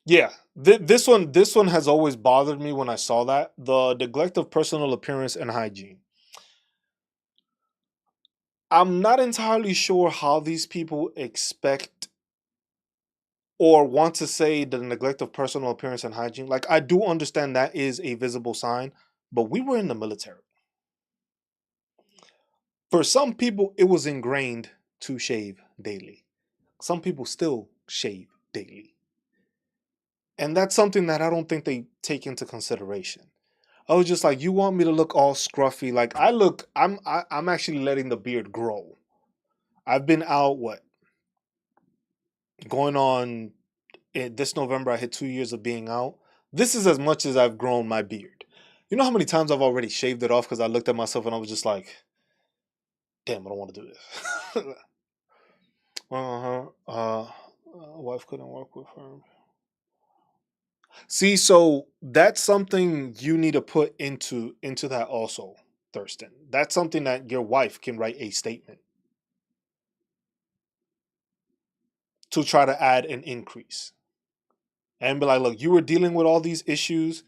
Yeah, this one has always bothered me when I saw that the neglect of personal appearance and hygiene. I'm not entirely sure how these people expect or want to say the neglect of personal appearance and hygiene. Like I do understand that is a visible sign, but we were in the military. For some people, it was ingrained to shave daily. Some people still shave daily. And that's something that I don't think they take into consideration. I was just like, you want me to look all scruffy? Like I'm actually letting the beard grow. I've been out what going on this November. I hit 2 years of being out. This is as much as I've grown my beard. You know how many times I've already shaved it off because I looked at myself and I was just like, damn, I don't want to do this. Wife couldn't work with her. See, so that's something you need to put into that also, Thurston. That's something that your wife can write a statement to try to add an increase and be like, look, you were dealing with all these issues.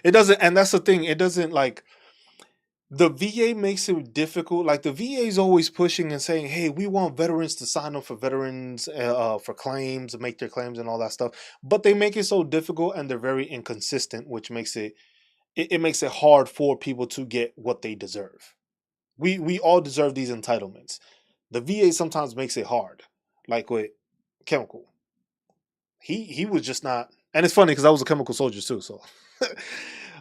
It doesn't, and that's the thing. It doesn't like the VA makes it difficult. Like the VA is always pushing and saying, "Hey, we want veterans to sign up for veterans for claims, make their claims, and all that stuff." But they make it so difficult, and they're very inconsistent, which makes it makes it hard for people to get what they deserve. We all deserve these entitlements. The VA sometimes makes it hard, like with chemical. He was just not, and it's funny because I was a chemical soldier too. So,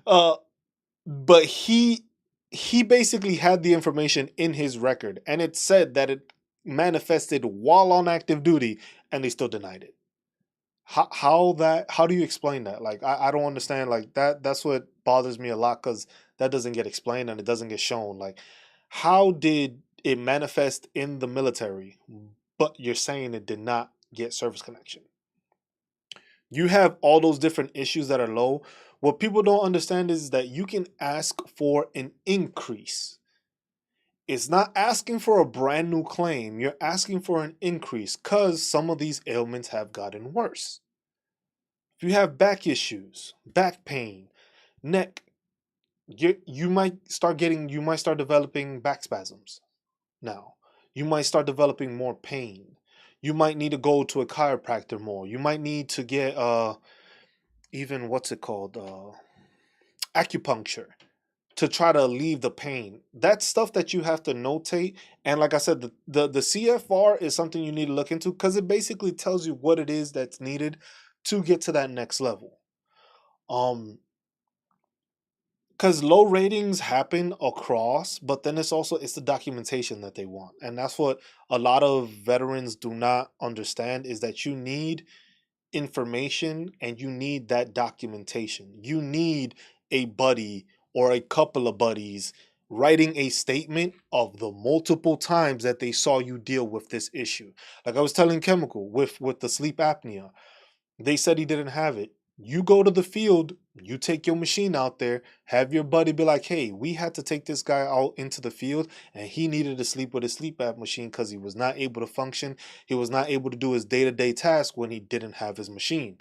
uh, but he basically had the information in his record, and it said that it manifested while on active duty, and they still denied it. How do you explain that? Like I don't understand like that. That's what bothers me a lot because that doesn't get explained and it doesn't get shown. Like how did it manifest in the military, but you're saying it did not get service connection? You have all those different issues that are low. What people don't understand is that you can ask for an increase. It's not asking for a brand new claim. You're asking for an increase because some of these ailments have gotten worse. If you have back issues, back pain, neck, you might start developing back spasms now. You might start developing more pain. You might need to go to a chiropractor more. You might need to get even what's it called? Acupuncture to try to alleviate the pain. That's stuff that you have to notate. And like I said, the CFR is something you need to look into because it basically tells you what it is that's needed to get to that next level. Um, because low ratings happen across, but then it's the documentation that they want, and that's what a lot of veterans do not understand is that you need information and you need that documentation. You need a buddy or a couple of buddies writing a statement of the multiple times that they saw you deal with this issue. Like I was telling Chemical with the sleep apnea, they said he didn't have it. You go to the field, you take your machine out there, have your buddy be like, hey, we had to take this guy out into the field and he needed to sleep with his sleep app machine because he was not able to function. He was not able to do his day-to-day task when he didn't have his machine.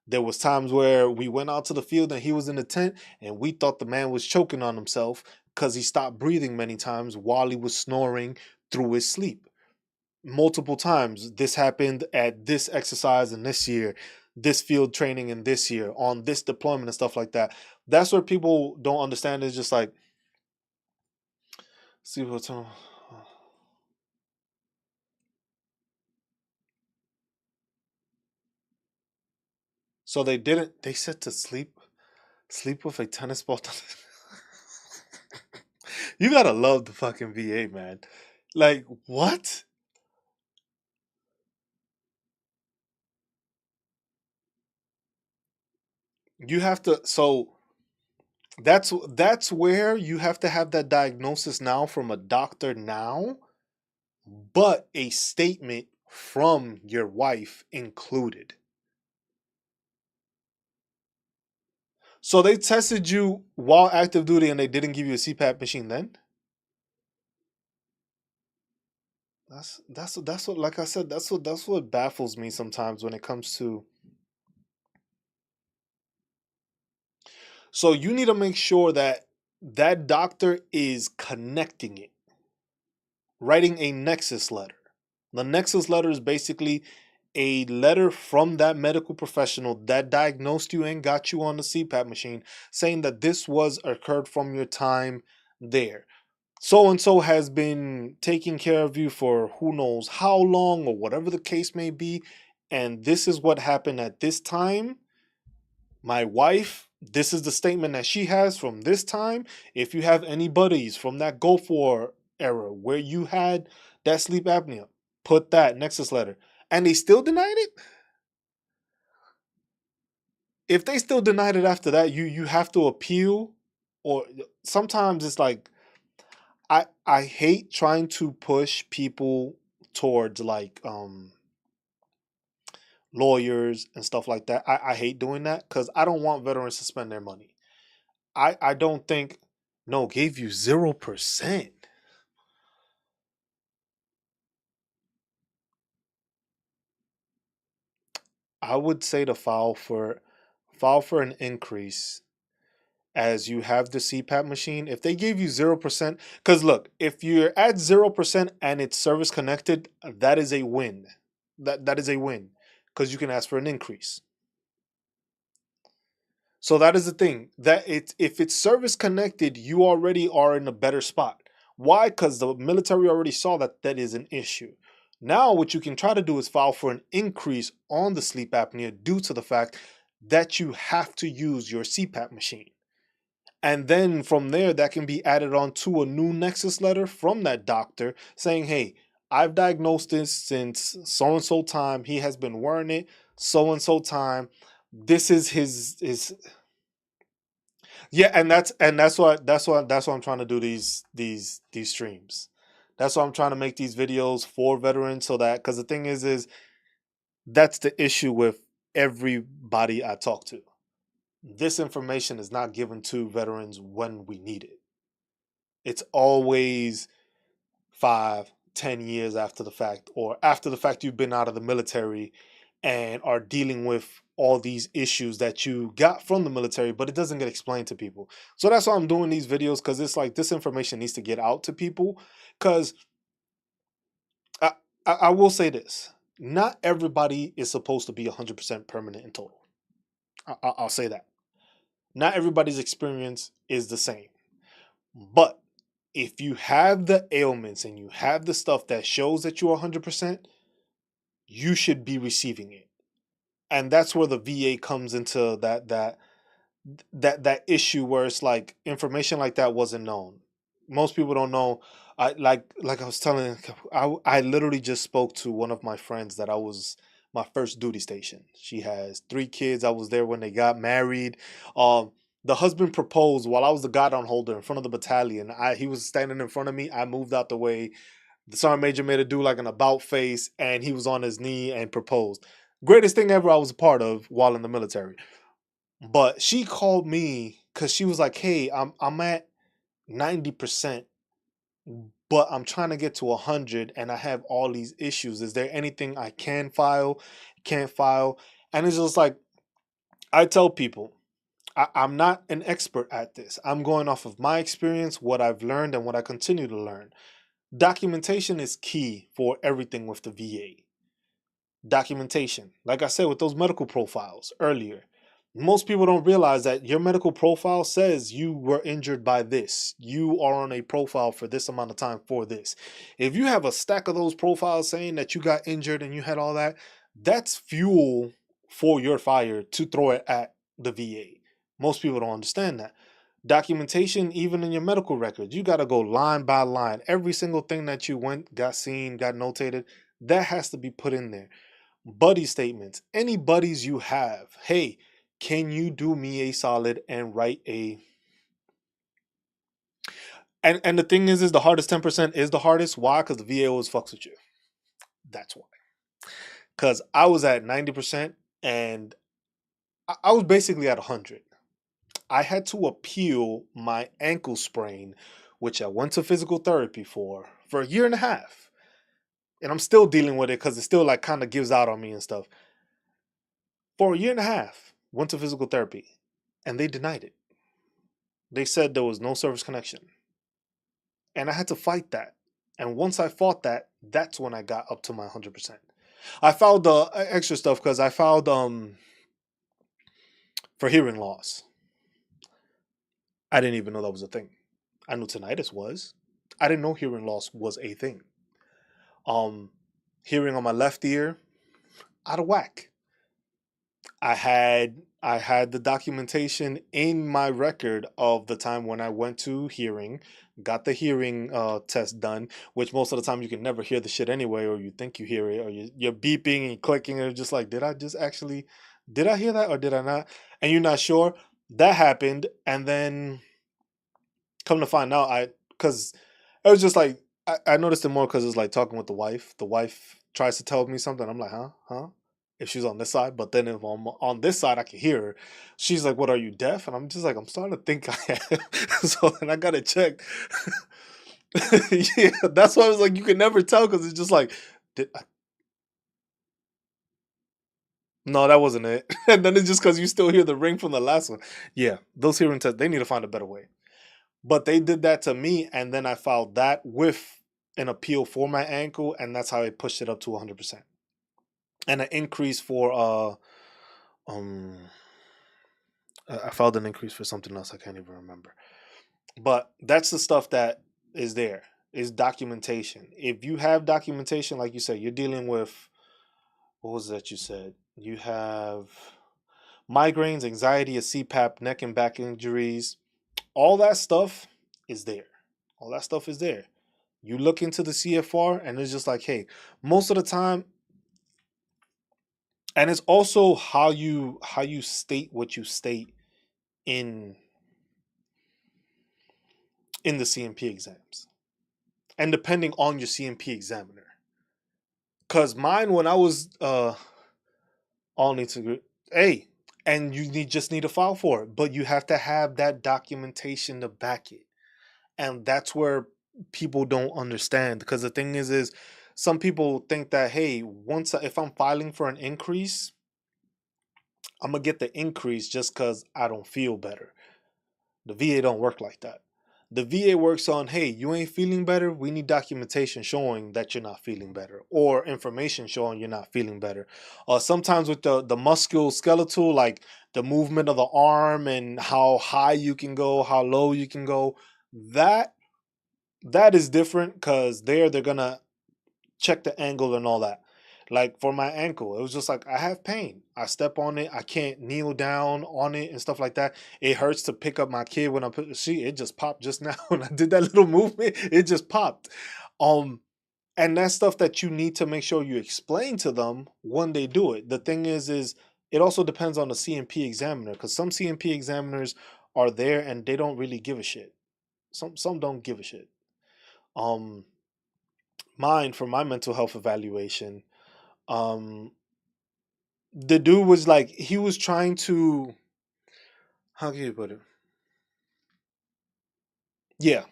There was times where we went out to the field and he was in the tent and we thought the man was choking on himself because he stopped breathing many times while he was snoring through his sleep multiple times. This happened at this exercise in this year, this field training in this year, on this deployment and stuff like that. That's what people don't understand. Is just like, see what's on. So they didn't. They said to sleep with a tennis ball. You gotta love the fucking VA, man. Like what? You have to. So that's where you have to have that diagnosis now from a doctor now, but a statement from your wife included. So they tested you while active duty and they didn't give you a CPAP machine then? That's what like I said, that's what baffles me sometimes when it comes to. So you need to make sure that that doctor is connecting it, writing a nexus letter. The nexus letter is basically a letter from that medical professional that diagnosed you and got you on the CPAP machine saying that this was occurred from your time there. So and so has been taking care of you for who knows how long or whatever the case may be. And this is what happened at this time. My wife, this is the statement that she has from this time. If you have any buddies from that Gulf War era where you had that sleep apnea, put that Nexus letter. And they still denied it? If they still denied it after that, you have to appeal. Or sometimes it's like I hate trying to push people towards like lawyers and stuff like that. I hate doing that because I don't want veterans to spend their money. I don't think no gave you 0%. I would say to file for an increase as you have the CPAP machine. If they gave you 0%, because look, if you're at 0% and it's service connected, that is a win. That is a win because you can ask for an increase. So that is the thing that it's if it's service connected, you already are in a better spot. Why? Because the military already saw that that is an issue. Now, what you can try to do is file for an increase on the sleep apnea due to the fact that you have to use your CPAP machine. And then from there, that can be added on to a new Nexus letter from that doctor saying, hey, I've diagnosed this since so and so time. He has been wearing it so and so time. This is his yeah, and that's why I'm trying to do these streams. That's why I'm trying to make these videos for veterans so that because the thing is that's the issue with everybody I talk to. This information is not given to veterans when we need it. It's always 5, 10 years after the fact, or after the fact you've been out of the military and are dealing with all these issues that you got from the military, but it doesn't get explained to people. So that's why I'm doing these videos because it's like this information needs to get out to people. Because I, I will say this: not everybody is supposed to be 100% permanent in total. I'll say that. Not everybody's experience is the same. But if you have the ailments and you have the stuff that shows that you're 100%, you should be receiving it. And that's where the VA comes into that issue where it's like information like that wasn't known. Most people don't know. I was telling, I literally just spoke to one of my friends that I was my first duty station. She has 3 kids. I was there when they got married. Um, the husband proposed while I was the guidon holder in front of the battalion. He was standing in front of me. I moved out the way. The sergeant major made her do like an about face, and he was on his knee and proposed. Greatest thing ever I was a part of while in the military. But she called me because she was like, "Hey, I'm at 90%, but I'm trying to get to 100, and I have all these issues. Is there anything I can file, can't file?" And it's just like I tell people, I'm not an expert at this. I'm going off of my experience, what I've learned, and what I continue to learn. Documentation is key for everything with the VA. Documentation. Like I said, with those medical profiles earlier, most people don't realize that your medical profile says you were injured by this. You are on a profile for this amount of time for this. If you have a stack of those profiles saying that you got injured and you had all that, that's fuel for your fire to throw it at the VA. Most people don't understand that. Documentation, even in your medical records, you got to go line by line. Every single thing that you went, got seen, got notated, that has to be put in there. Buddy statements, any buddies you have, hey, can you do me a solid and write a and the thing is the hardest 10% is the hardest. Why? Because the VA always fucks with you. That's why. Because I was at 90% and I was basically at 100. I had to appeal my ankle sprain, which I went to physical therapy for a year and a half. And I'm still dealing with it because it still like kind of gives out on me and stuff. For a year and a half, went to physical therapy and they denied it. They said there was no service connection. And I had to fight that. And once I fought that, that's when I got up to my 100%. I filed the extra stuff because I filed for hearing loss. I didn't even know that was a thing. I knew tinnitus was. I didn't know hearing loss was a thing. Um, Hearing on my left ear, out of whack. I had the documentation in my record of the time when I went to hearing, got the hearing test done, which most of the time you can never hear the shit anyway, or you think you hear it, or you're beeping and clicking, and just like, did I hear that or did I not? And you're not sure. That happened, and then come to find out, because it was just like I noticed it more because it's like talking with the wife. The wife tries to tell me something. I'm like, huh? If she's on this side, but then if I'm on this side, I can hear her. She's like, "What, are you deaf?" And I'm just like, I'm starting to think I am. So then I got it checked. Yeah, that's why I was like, you can never tell because it's just like, did I? No, that wasn't it. And then it's just because you still hear the ring from the last one. Yeah, those hearing tests, they need to find a better way. But they did that to me, and then I filed that with an appeal for my ankle, and that's how I pushed it up to 100%. And an increase for um I filed an increase for something else I can't even remember. But that's the stuff that is there. is documentation. If you have documentation, like you said, you're dealing with, what was that you said? You have migraines, anxiety, a CPAP, neck and back injuries. All that stuff is there. All that stuff is there. You look into the CFR and it's just like, hey, most of the time, and it's also how you state what you state in in the CMP exams. And depending on your CMP examiner. Cause mine when I was all need to agree. Hey, and just need a file for it, but you have to have that documentation to back it, and that's where people don't understand. Because the thing is some people think that hey, if I'm filing for an increase, I'm gonna get the increase just because I don't feel better. The VA don't work like that. The VA works on, hey, you ain't feeling better. We need documentation showing that you're not feeling better, or information showing you're not feeling better. Sometimes with the musculoskeletal, like the movement of the arm and how high you can go, how low you can go, that that is different because they're gonna check the angle and all that. Like for my ankle, it was just like I have pain. I step on it, I can't kneel down on it and stuff like that. It hurts to pick up my kid when I put she it just popped just now when I did that little movement. It just popped. Um and that's stuff that you need to make sure you explain to them when they do it. The thing is it also depends on the CMP examiner because some CMP examiners are there and they don't really give a shit. Some don't give a shit. Um Mine for my mental health evaluation, um the dude was like he was trying to, how can you put it, yeah,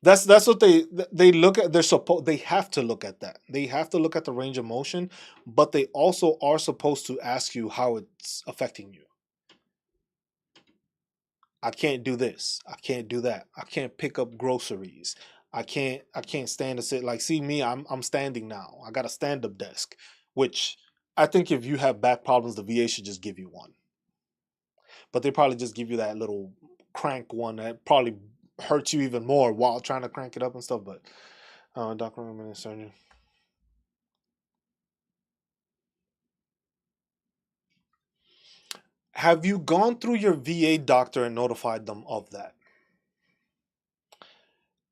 that's what they look at. They have to look at that. They have to look at the range of motion, but they also are supposed to ask you how it's affecting you. I can't do this, I can't do that, I can't pick up groceries, I can't stand to sit, like see me, I'm standing now, I got a stand-up desk, which I think if you have back problems the VA should just give you one, but they probably just give you that little crank one that probably hurts you even more while trying to crank it up and stuff. But doctor recommended surgery. Have you gone through your VA doctor and notified them of that?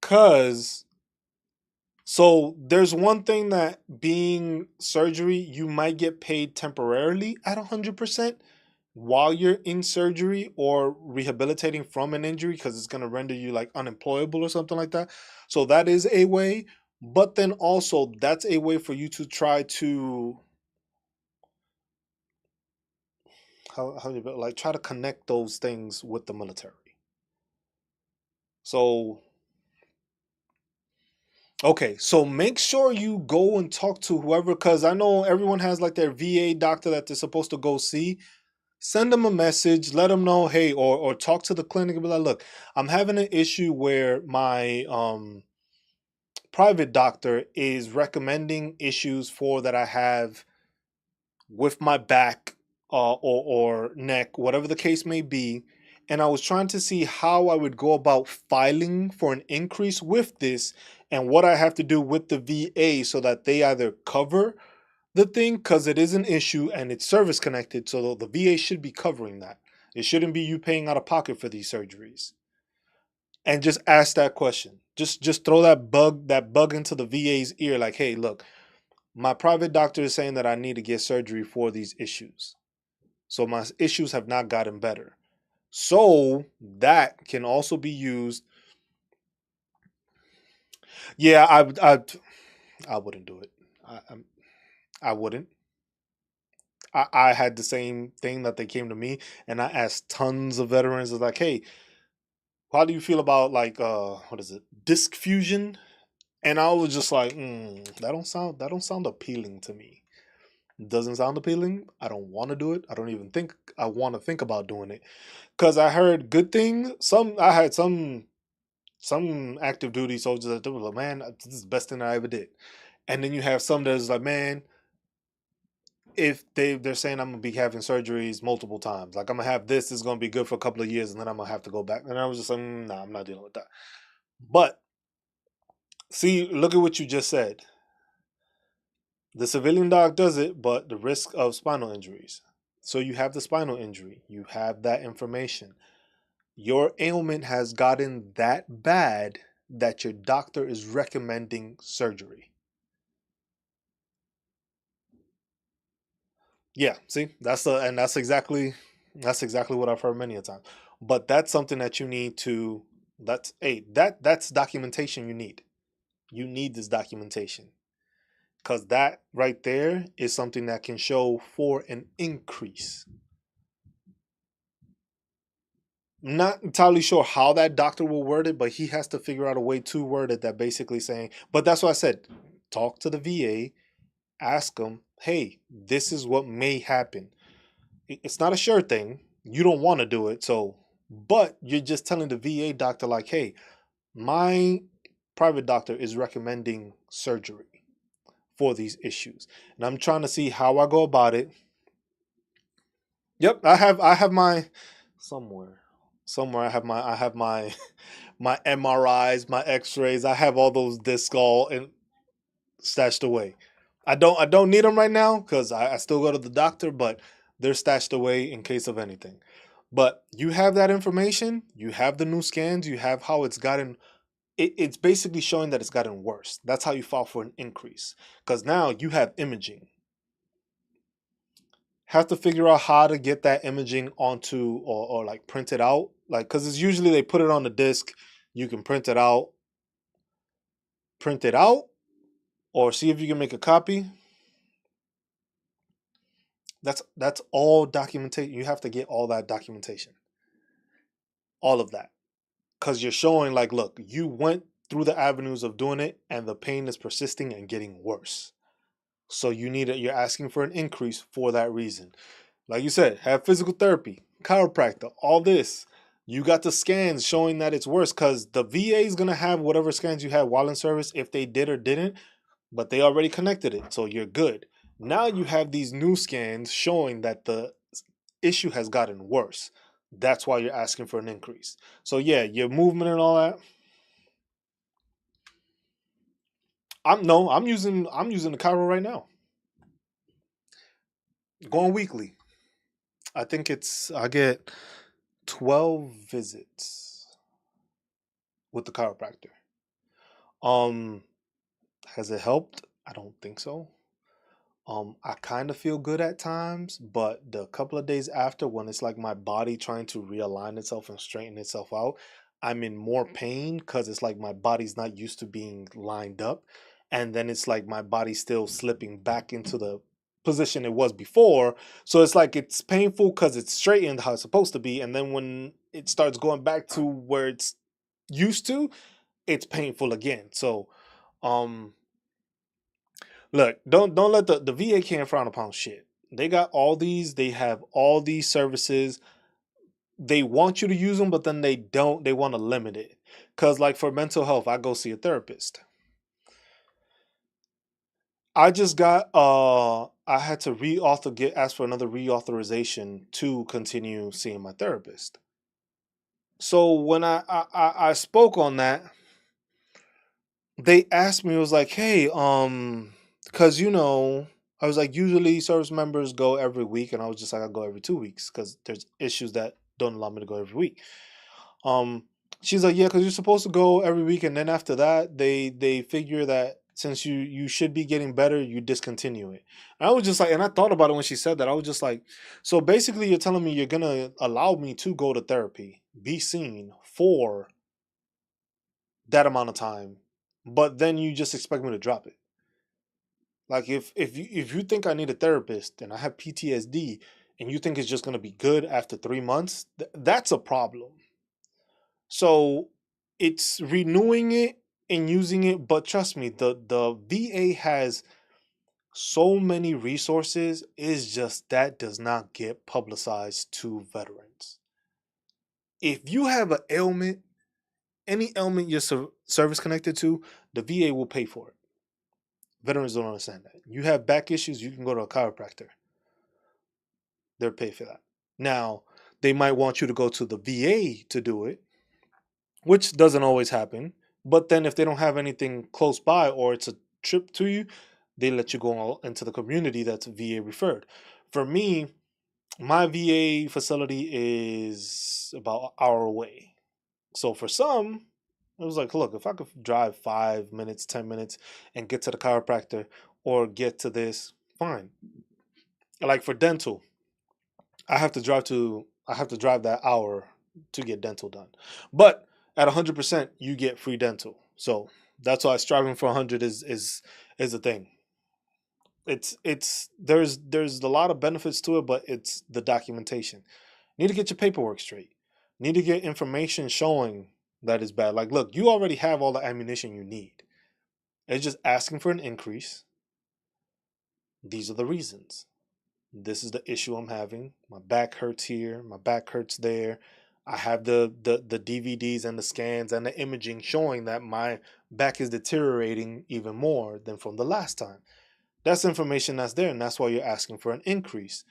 Cause so there's one thing that being surgery, you might get paid temporarily at 100% while you're in surgery or rehabilitating from an injury because it's going to render you like unemployable or something like that. So that is a way. But then also, that's a way for you to try to, how you like try to connect those things with the military. So okay, so make sure you go and talk to whoever, because I know everyone has like their VA doctor that they're supposed to go see. Send them a message, let them know, hey, or talk to the clinic and be like, look, I'm having an issue where my private doctor is recommending issues for that I have with my back or neck, whatever the case may be. And I was trying to see how I would go about filing for an increase with this and what I have to do with the VA so that they either cover the thing because it is an issue and it's service connected. So the VA should be covering that. It shouldn't be you paying out of pocket for these surgeries. And just ask that question. Just throw that bug into the VA's ear like, hey, look, my private doctor is saying that I need to get surgery for these issues. So my issues have not gotten better. So that can also be used. Yeah, I wouldn't do it. I wouldn't. I had the same thing that they came to me, and I asked tons of veterans. I was like, hey, how do you feel about like what is it, disc fusion? And I was just like, that don't sound appealing to me. It doesn't sound appealing. I don't want to do it. I don't even think I want to think about doing it because I heard good things. I had some active duty soldiers that were like, man, this is the best thing I ever did. And then you have some that's like, man, if they're saying I'm gonna be having surgeries multiple times, like I'm gonna have this is gonna be good for a couple of years, and then I'm gonna have to go back. And I was just like, nah, I'm not dealing with that. But See, look at what you just said. The civilian doc does it, but the risk of spinal injuries. So you have the spinal injury, you have that information. Your ailment has gotten that bad that your doctor is recommending surgery. Yeah, see, that's exactly what I've heard many a time. But that's something that you need to that's documentation you need. You need this documentation because that right there is something that can show for an increase. Not entirely sure how that doctor will word it, but he has to figure out a way to word it that basically saying, but that's why I said talk to the VA, ask them, hey, this is what may happen. It's not a sure thing. You don't want to do it. So, but you're just telling the VA doctor, like, hey, my private doctor is recommending surgery for these issues. And I'm trying to see how I go about it. Yep, I have my somewhere. Somewhere I have my my MRIs, my X-rays. I have all those discs all and stashed away. I don't need them right now because I still go to the doctor, but they're stashed away in case of anything. But you have that information. You have the new scans. You have how it's gotten. It's basically showing that it's gotten worse. That's how you file for an increase because now you have imaging. Have to figure out how to get that imaging onto or like print it out, like because it's usually they put it on the disc. You can print it out, or see if you can make a copy. That's all documentation. You have to get all that documentation, all of that, because you're showing like, look, you went through the avenues of doing it, and the pain is persisting and getting worse. So you need it. You're asking for an increase for that reason. Like you said, have physical therapy, chiropractor, all this. You got the scans showing that it's worse because the VA is gonna have whatever scans you had while in service if they did or didn't, but they already connected it, so you're good. Now you have these new scans showing that the issue has gotten worse. That's why you're asking for an increase. So yeah, your movement and all that. I'm no, I'm using the Cairo right now. Going weekly. I think I get 12 visits with the chiropractor. Um, has it helped? I don't think so. I kind of feel good at times, but the couple of days after, when it's like my body trying to realign itself and straighten itself out, I'm in more pain because it's like my body's not used to being lined up. And then it's like my body's still slipping back into the position it was before. So it's like it's painful because it's straightened how it's supposed to be. And then when it starts going back to where it's used to, it's painful again. So, um, look, don't let the VA can't frown upon shit. They have all these services. They want you to use them, but then they don't. They want to limit it. Cause like for mental health, I go see a therapist. I just got I had to reauthor get ask for another reauthorization to continue seeing my therapist. So when I spoke on that, they asked me, it was like, hey, because I was like, usually service members go every week, and I was just like, I go every 2 weeks because there's issues that don't allow me to go every week. Um, she's like, yeah, because you're supposed to go every week, and then after that, they figure that since you should be getting better, you discontinue it. And I was just like, and I thought about it when she said that. I was just like, so basically, you're telling me you're gonna allow me to go to therapy, be seen for that amount of time, but then you just expect me to drop it. Like if you think I need a therapist and I have PTSD and you think it's just going to be good after 3 months, that's a problem. So it's renewing it and using it, but trust me, the VA has so many resources. Is just that does not get publicized to veterans. If you have an ailment, any ailment you're service connected to, the VA will pay for it. Veterans don't understand that. You have back issues, you can go to a chiropractor. They'll pay for that. Now, they might want you to go to the VA to do it, which doesn't always happen. But then if they don't have anything close by or it's a trip to you, they let you go into the community that's VA referred. For me, my VA facility is about an hour away. So for some, it was like, look, if I could drive 5 minutes, 10 minutes and get to the chiropractor or get to this, fine. Like for dental, I have to drive that hour to get dental done. But at 100%, you get free dental. So that's why striving for 100 is the thing. It's there's a lot of benefits to it, but it's the documentation. Need to get your paperwork straight. Need to get information showing that is bad. Like, look, you already have all the ammunition you need. It's just asking for an increase. These are the reasons. This is the issue I'm having. My back hurts here. My back hurts there. I have the DVDs and the scans and the imaging showing that my back is deteriorating even more than from the last time. That's information that's there, and that's why you're asking for an increase.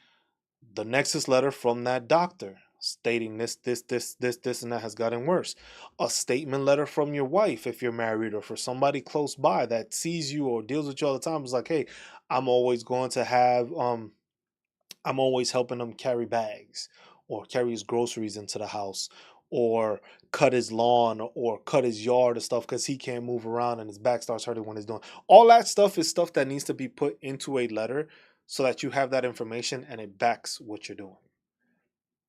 The nexus letter from that doctor stating this, and that has gotten worse. A statement letter from your wife, if you're married, or for somebody close by that sees you or deals with you all the time, is like, hey, I'm always going to have I'm always helping him carry bags or carry his groceries into the house or cut his lawn or cut his yard and stuff because he can't move around and his back starts hurting when he's doing all that stuff is stuff that needs to be put into a letter so that you have that information and it backs what you're doing.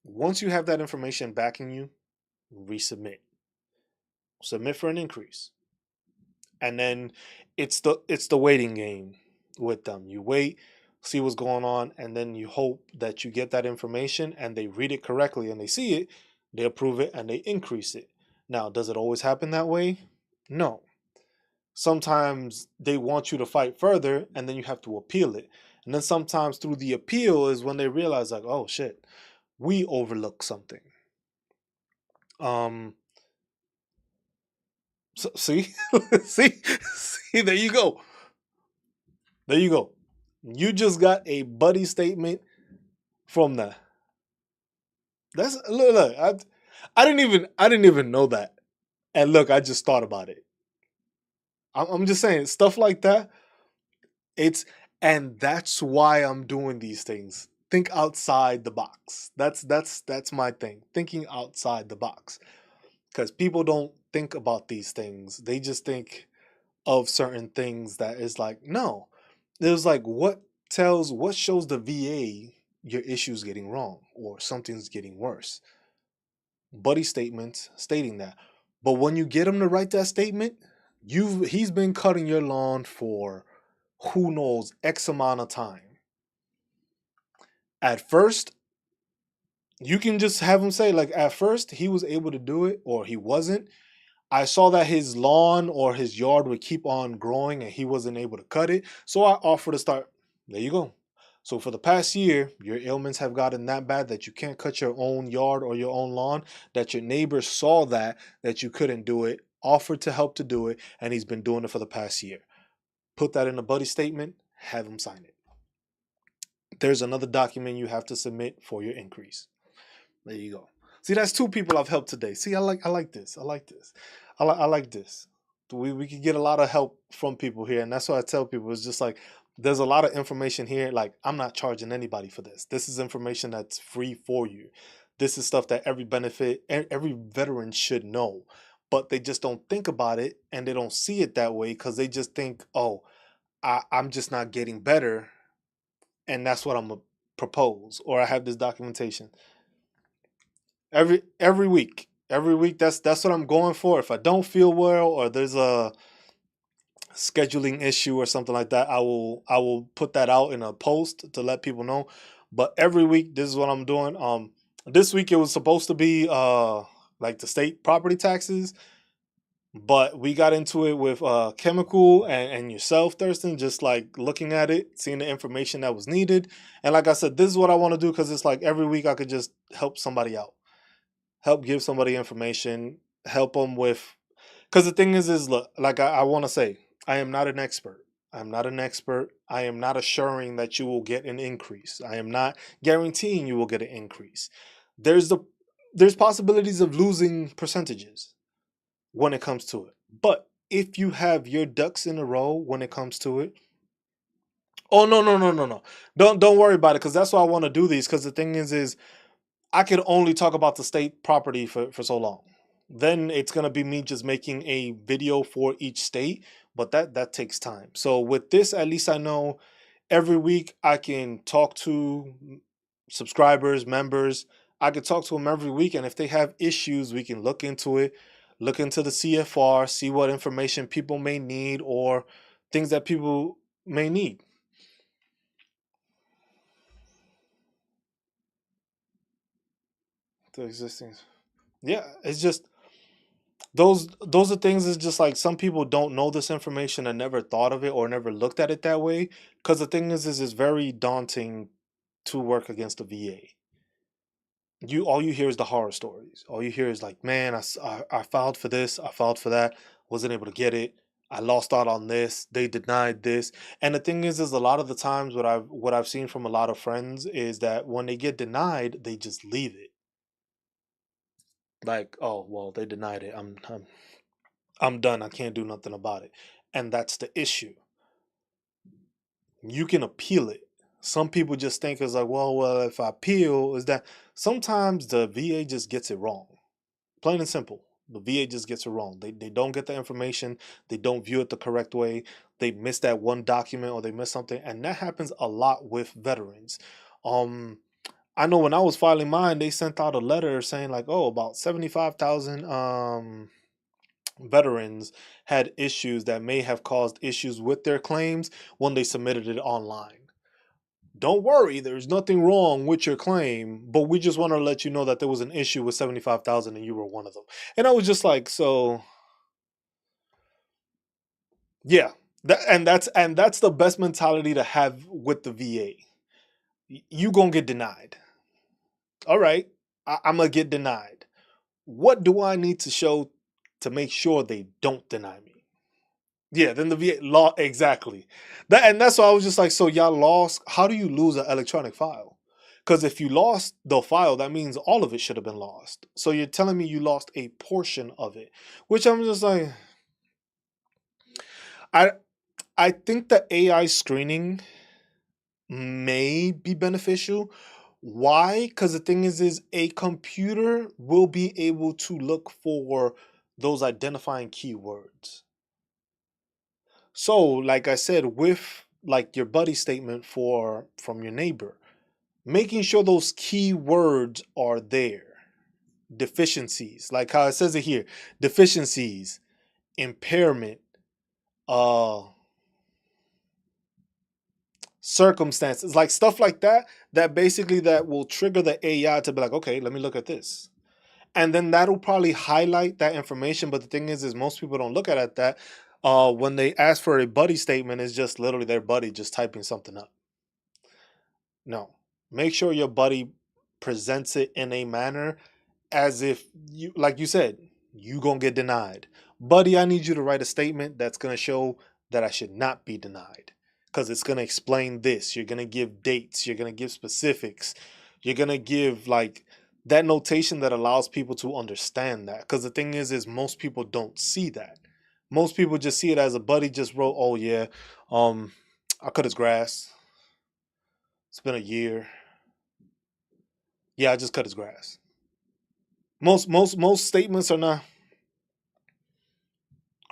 Once you have that information backing you, resubmit. Submit for an increase. And then it's the waiting game with them. You wait, see what's going on, and then you hope that you get that information and they read it correctly and they see it, they approve it and they increase it. Now, does it always happen that way? No. Sometimes they want you to fight further and then you have to appeal it. And then sometimes through the appeal is when they realize like, oh shit, we overlooked something. Um see see see there you go. There you go. You just got a buddy statement from that. That's look. I didn't even know that. And look, I just thought about it. I'm just saying stuff like that. It's and that's why I'm doing these things. Think outside the box. That's my thing. Thinking outside the box because people don't think about these things. They just think of certain things that is like no. There's like what shows the VA your issue's getting wrong or something's getting worse. Buddy statements stating that. But when you get him to write that statement, he's been cutting your lawn for who knows X amount of time. At first, you can just have him say, like, at first he was able to do it or he wasn't. I saw that his lawn or his yard would keep on growing and he wasn't able to cut it. So I offered to start. There you go. So for the past year, your ailments have gotten that bad that you can't cut your own yard or your own lawn, that your neighbors saw that you couldn't do it, offered to help to do it, and he's been doing it for the past year. Put that in a buddy statement, have him sign it. There's another document you have to submit for your increase. There you go. See, that's two people I've helped today. See, I like this. I like this. I like this. We can get a lot of help from people here, and that's why I tell people it's just like there's a lot of information here. Like I'm not charging anybody for this. This is information that's free for you. This is stuff that every veteran should know, but they just don't think about it and they don't see it that way because they just think, oh, I'm just not getting better, and that's what I'm gonna propose, or I have this documentation every week. Every week, that's what I'm going for. If I don't feel well or there's a scheduling issue or something like that, I will put that out in a post to let people know. But every week, this is what I'm doing. This week it was supposed to be like the state property taxes, but we got into it with chemical and yourself, Thurston, just like looking at it, seeing the information that was needed. And like I said, this is what I want to do because it's like every week I could just help somebody out, help give somebody information, help them with. Because the thing is look, like I want to say, I am not an expert. I'm not an expert. I am not assuring that you will get an increase. I am not guaranteeing you will get an increase. There's the there's possibilities of losing percentages when it comes to it. But if you have your ducks in a row when it comes to it, oh no no no no no, don't worry about it because that's why I want to do these. Because the thing is I could only talk about the state property for so long. Then it's gonna be me just making a video for each state, but that takes time. So with this, at least I know every week I can talk to subscribers, members. I could talk to them every week, and if they have issues, we can look into it, look into the CFR, see what information people may need or things that people may need. The existing, yeah, it's just those are things. Is just like some people don't know this information and never thought of it or never looked at it that way. Because the thing is it's very daunting to work against the VA. You all you hear is the horror stories. All you hear is like, man, I filed for this, I filed for that, wasn't able to get it. I lost out on this. They denied this. And the thing is a lot of the times what I've seen from a lot of friends is that when they get denied, they just leave it. Like, oh well, they denied it. I'm done. I can't do nothing about it. And that's the issue. You can appeal it. Some people just think it's like, well, if I appeal, is that sometimes the VA just gets it wrong. Plain and simple. The VA just gets it wrong. They don't get the information. They don't view it the correct way. They miss that one document or they miss something. And that happens a lot with veterans. Um, I know when I was filing mine, they sent out a letter saying like, oh, about 75,000 veterans had issues that may have caused issues with their claims when they submitted it online. Don't worry, there's nothing wrong with your claim, but we just want to let you know that there was an issue with 75,000 and you were one of them. And I was just like, so yeah. And that's the best mentality to have with the VA. You going to get denied. All right. I'm going to get denied. What do I need to show to make sure they don't deny me? Yeah, then the VA law exactly. That's why I was just like, so y'all lost. How do you lose an electronic file? Because if you lost the file, that means all of it should have been lost. So you're telling me you lost a portion of it, which I'm just like, I I think the AI screening may be beneficial. Why? Because the thing is a computer will be able to look for those identifying keywords. So, like I said, with like your buddy statement for from your neighbor, making sure those keywords are there. Deficiencies, like how it says it here, deficiencies, impairment, uh circumstances, like stuff like that, that basically that will trigger the AI to be like, okay, let me look at this. And then that'll probably highlight that information. But the thing is most people don't look at it that when they ask for a buddy statement, it's just literally their buddy just typing something up. No. Make sure your buddy presents it in a manner as if you, like you said, you gonna get denied. Buddy, I need you to write a statement that's gonna show that I should not be denied. Because it's gonna explain this. You're gonna give dates, you're gonna give specifics, you're gonna give like that notation that allows people to understand that. Because the thing is most people don't see that. Most people just see it as a buddy just wrote, oh yeah, um, I cut his grass. It's been a year. Yeah, I just cut his grass. Most statements are not.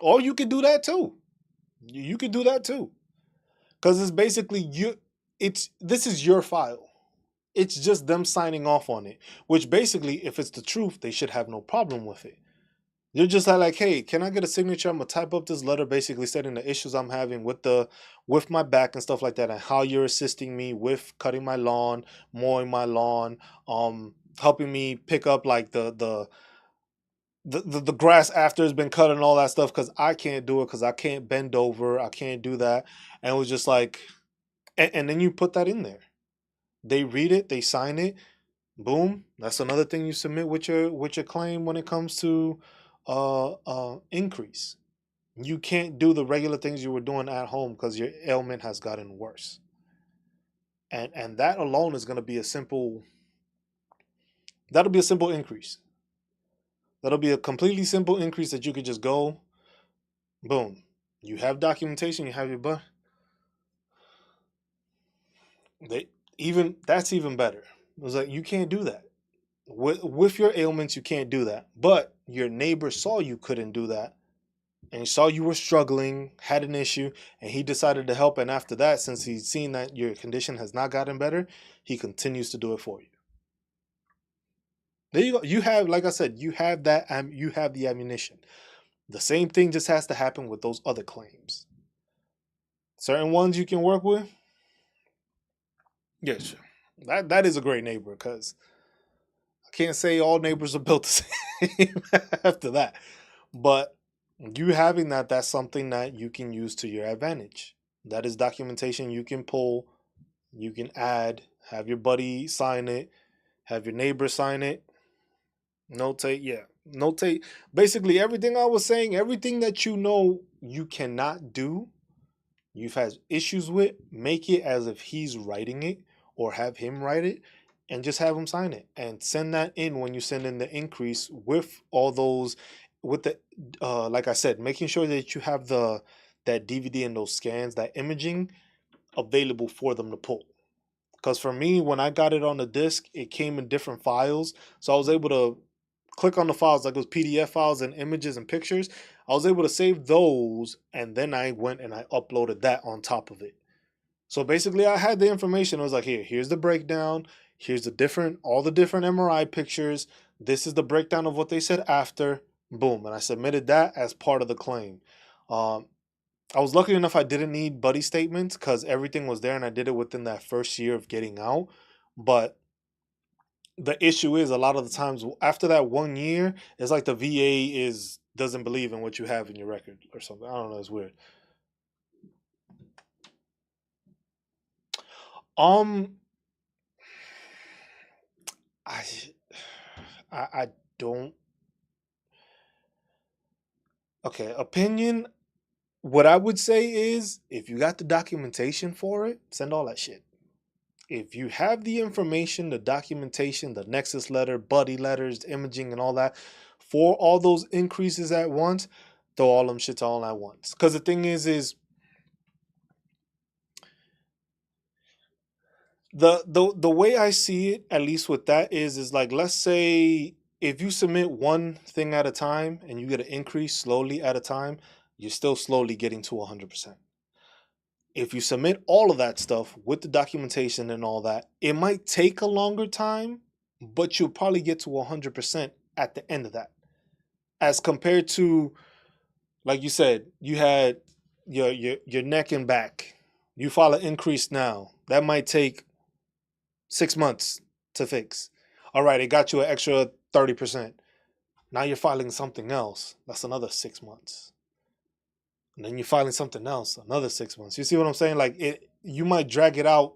Or you could do that too. You could do that too, because it's basically you. It's this is your file. It's just them signing off on it. Which basically, if it's the truth, they should have no problem with it. You're just like, hey, can I get a signature? I'm gonna type up this letter, basically stating the issues I'm having with my back and stuff like that, and how you're assisting me with cutting my lawn, mowing my lawn, helping me pick up like the grass after it's been cut and all that stuff because I can't do it because I can't bend over, I can't do that, and it was just like, and then you put that in there. They read it, they sign it, boom. That's another thing you submit with your claim when it comes to increase. You can't do the regular things you were doing at home because your ailment has gotten worse, and that alone is going to be a simple. That'll be a simple increase. That'll be a completely simple increase that you could just go. Boom. You have documentation. You have your butt. They even that's even better. It was like you can't do that with your ailments. You can't do that. But your neighbor saw you couldn't do that, and he saw you were struggling, had an issue, and he decided to help. And after that, since he's seen that your condition has not gotten better, he continues to do it for you. There you go. You have, like I said, you have that. You have the ammunition. The same thing just has to happen with those other claims. Certain ones you can work with. Yes, that is a great neighbor because I can't say all neighbors are built the same after that. But you having that, that's something that you can use to your advantage. That is documentation you can pull, you can add, have your buddy sign it, have your neighbor sign it, notate, yeah. Notate basically everything I was saying, everything that you know you cannot do, you've had issues with, make it as if he's writing it or have him write it and just have him sign it and send that in when you send in the increase with all those with the like I said, making sure that you have the that DVD and those scans, that imaging available for them to pull. Because for me, when I got it on the disc, it came in different files. So I was able to click on the files like those PDF files and images and pictures. I was able to save those and then I went and I uploaded that on top of it. So basically I had the information. I was like, here's the breakdown. Here's all the different MRI pictures. This is the breakdown of what they said after. Boom. And I submitted that as part of the claim. Um, I was lucky enough I didn't need buddy statements because everything was there and I did it within that first year of getting out. But the issue is a lot of the times after that 1 year, it's like the VA is doesn't believe in what you have in your record or something. I don't know. It's weird. Um, I, I don't. Okay, opinion. What I would say is, if you got the documentation for it, send all that shit. If you have the information, the documentation, the nexus letter, buddy letters, imaging, and all that for all those increases at once, throw all them shits all at once. Because the thing is the way I see it, at least with that, is like let's say if you submit one thing at a time and you get an increase slowly at a time, you're still slowly getting to 100%. If you submit all of that stuff with the documentation and all that, it might take a longer time, but you'll probably get to 100% at the end of that. As compared to, like you said, you had your neck and back. You file an increase now. That might take 6 months to fix. All right, it got you an extra 30%. Now you're filing something else. That's another 6 months. And then you're filing something else, another 6 months. You see what I'm saying? Like you might drag it out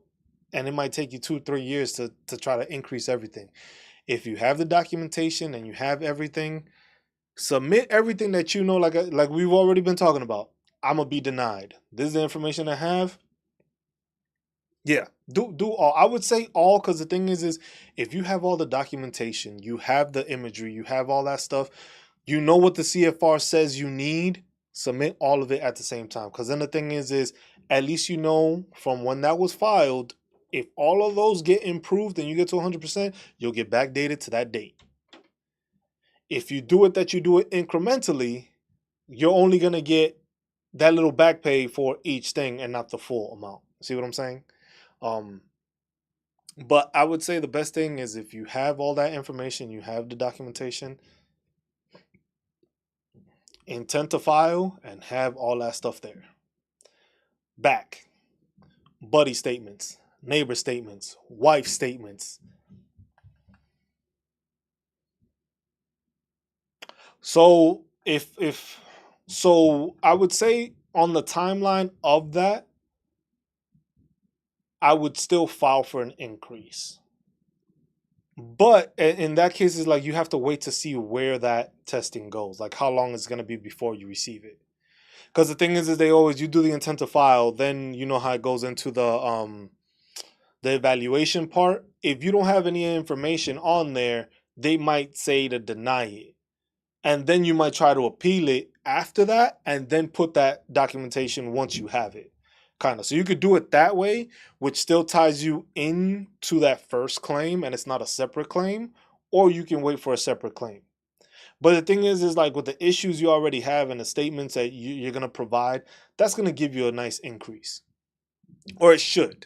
and it might take you 2 3 years to try to increase everything. If you have the documentation and you have everything, submit everything that you know, like we've already been talking about. I'm gonna be denied. This is the information I have. Yeah, do all. I would say all because the thing is if you have all the documentation, you have the imagery, you have all that stuff, you know what the CFR says you need. Submit all of it at the same time. Because then the thing is at least you know from when that was filed. If all of those get improved and you get to 100%, you'll get backdated to that date. If you do it that you do it incrementally, you're only gonna get that little back pay for each thing and not the full amount. See what I'm saying? Um, but I would say the best thing is if you have all that information, you have the documentation, intent to file, and have all that stuff there. Back, buddy statements, neighbor statements, wife statements. So if so I would say on the timeline of that, I would still file for an increase. But in that case, it's like you have to wait to see where that testing goes, like how long it's going to be before you receive it. Because the thing is they always you do the intent to file, then you know how it goes into the evaluation part. If you don't have any information on there, they might say to deny it, and then you might try to appeal it after that and then put that documentation once you have it. Kind of. So you could do it that way, which still ties you into that first claim and it's not a separate claim, or you can wait for a separate claim. But the thing is like with the issues you already have and the statements that you're going to provide, that's going to give you a nice increase, or it should.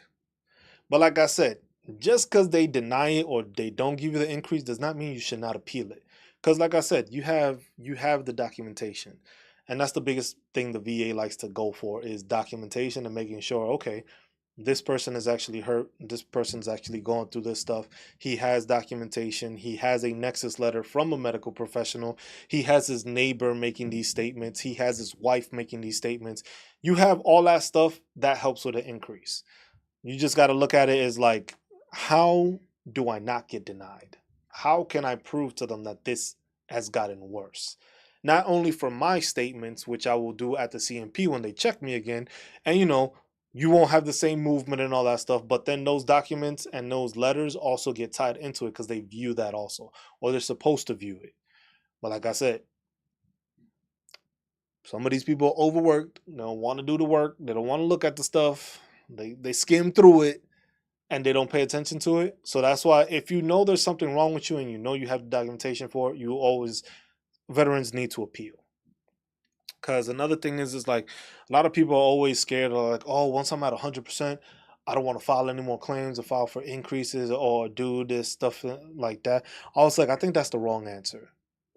But like I said, just because they deny it or they don't give you the increase does not mean you should not appeal it. Because like I said, you have the documentation, and that's the biggest thing the VA likes to go for is documentation and making sure, okay, this person is actually hurt, this person's actually going through this stuff. He has documentation, he has a nexus letter from a medical professional, he has his neighbor making these statements, he has his wife making these statements. You have all that stuff that helps with an increase. You just got to look at it as like, how do I not get denied? How can I prove to them that this has gotten worse? Not only for my statements, which I will do at the CMP when they check me again, and you won't have the same movement and all that stuff, but then those documents and those letters also get tied into it because they view that also, or they're supposed to view it. But like I said, some of these people are overworked. They don't want to do the work. They don't want to look at the stuff. They skim through it and they don't pay attention to it. So that's why if you know there's something wrong with you and you know you have the documentation for it, you always veterans need to appeal. Because another thing is like a lot of people are always scared of like, oh, once I'm at 100%, I don't want to file any more claims or file for increases or do this stuff like that. I was like, I think that's the wrong answer.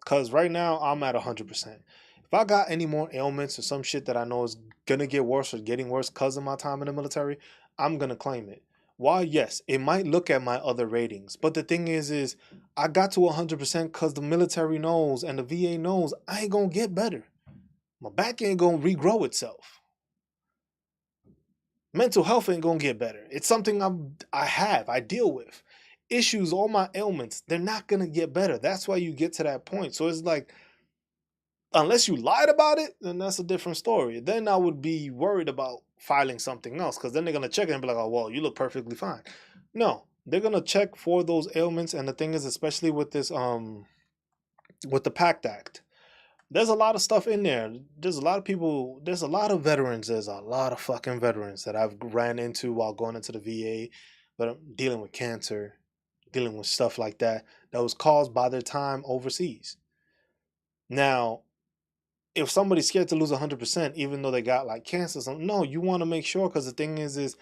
Because right now I'm at 100%. If I got any more ailments or some shit that I know is gonna get worse or getting worse because of my time in the military, I'm gonna claim it. Why? Yes, it might look at my other ratings, but the thing is I got to 100% because the military knows and the VA knows I ain't gonna get better. My back ain't gonna regrow itself. Mental health ain't gonna get better. It's something I deal with. Issues, all my ailments, they're not gonna get better. That's why you get to that point. So it's like, unless you lied about it, then that's a different story. Then I would be worried about filing something else because then they're gonna check it and be like, oh well, you look perfectly fine. No, they're gonna check for those ailments, and the thing is, especially with this with the PACT Act, there's a lot of stuff in there. There's a lot of people. There's a lot of veterans. There's a lot of fucking veterans that I've ran into while going into the VA, but I'm dealing with cancer, dealing with stuff like that that was caused by their time overseas. Now, if somebody's scared to lose 100%, even though they got like cancer, no, you want to make sure because the thing is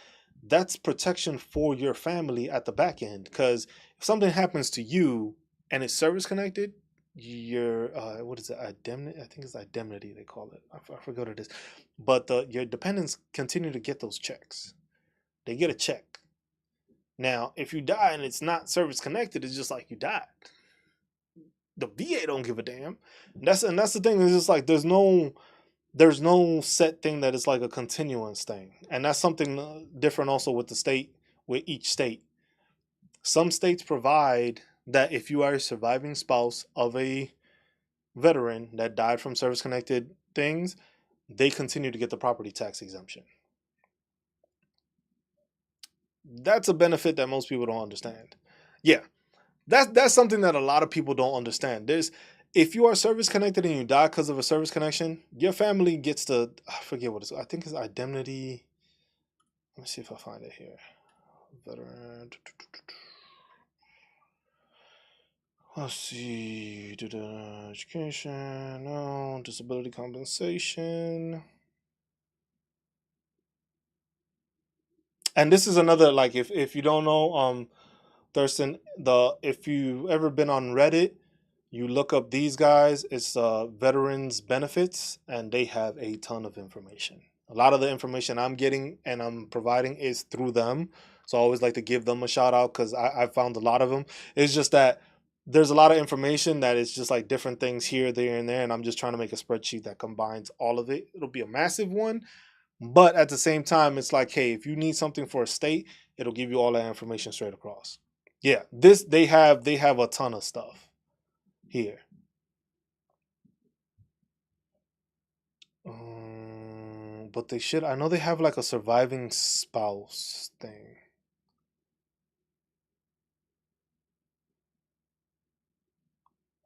that's protection for your family at the back end. Because if something happens to you and it's service connected, your what is it, indemnity? I think it's indemnity they call it. I forget what it is, but your dependents continue to get those checks. They get a check. Now, if you die and it's not service connected, it's just like you died. The VA don't give a damn. And that's the thing. It's just like there's no set thing that is like a continuance thing, and that's something different also with the state, with each state. Some states provide that if you are a surviving spouse of a veteran that died from service connected things, they continue to get the property tax exemption. That's a benefit that most people don't understand. Yeah, that's something that a lot of people don't understand. There's If you are service connected and you die because of a service connection, your family gets to, I forget what it's, I think it's indemnity. Let me see if I find it here. Veteran. Let's see. Education. No. Disability compensation. And this is another, like, if you don't know, Thurston, if you ever been on Reddit, you look up these guys. It's veterans benefits, and they have a ton of information. A lot of the information I'm getting and I'm providing is through them. So I always like to give them a shout out because I found a lot of them. It's just that there's a lot of information that is just like different things here, there, and there, and I'm just trying to make a spreadsheet that combines all of it. It'll be a massive one, but at the same time, it's like, hey, if you need something for a state, it'll give you all that information straight across. Yeah, this they have a ton of stuff here. But they should. I know they have like a surviving spouse thing,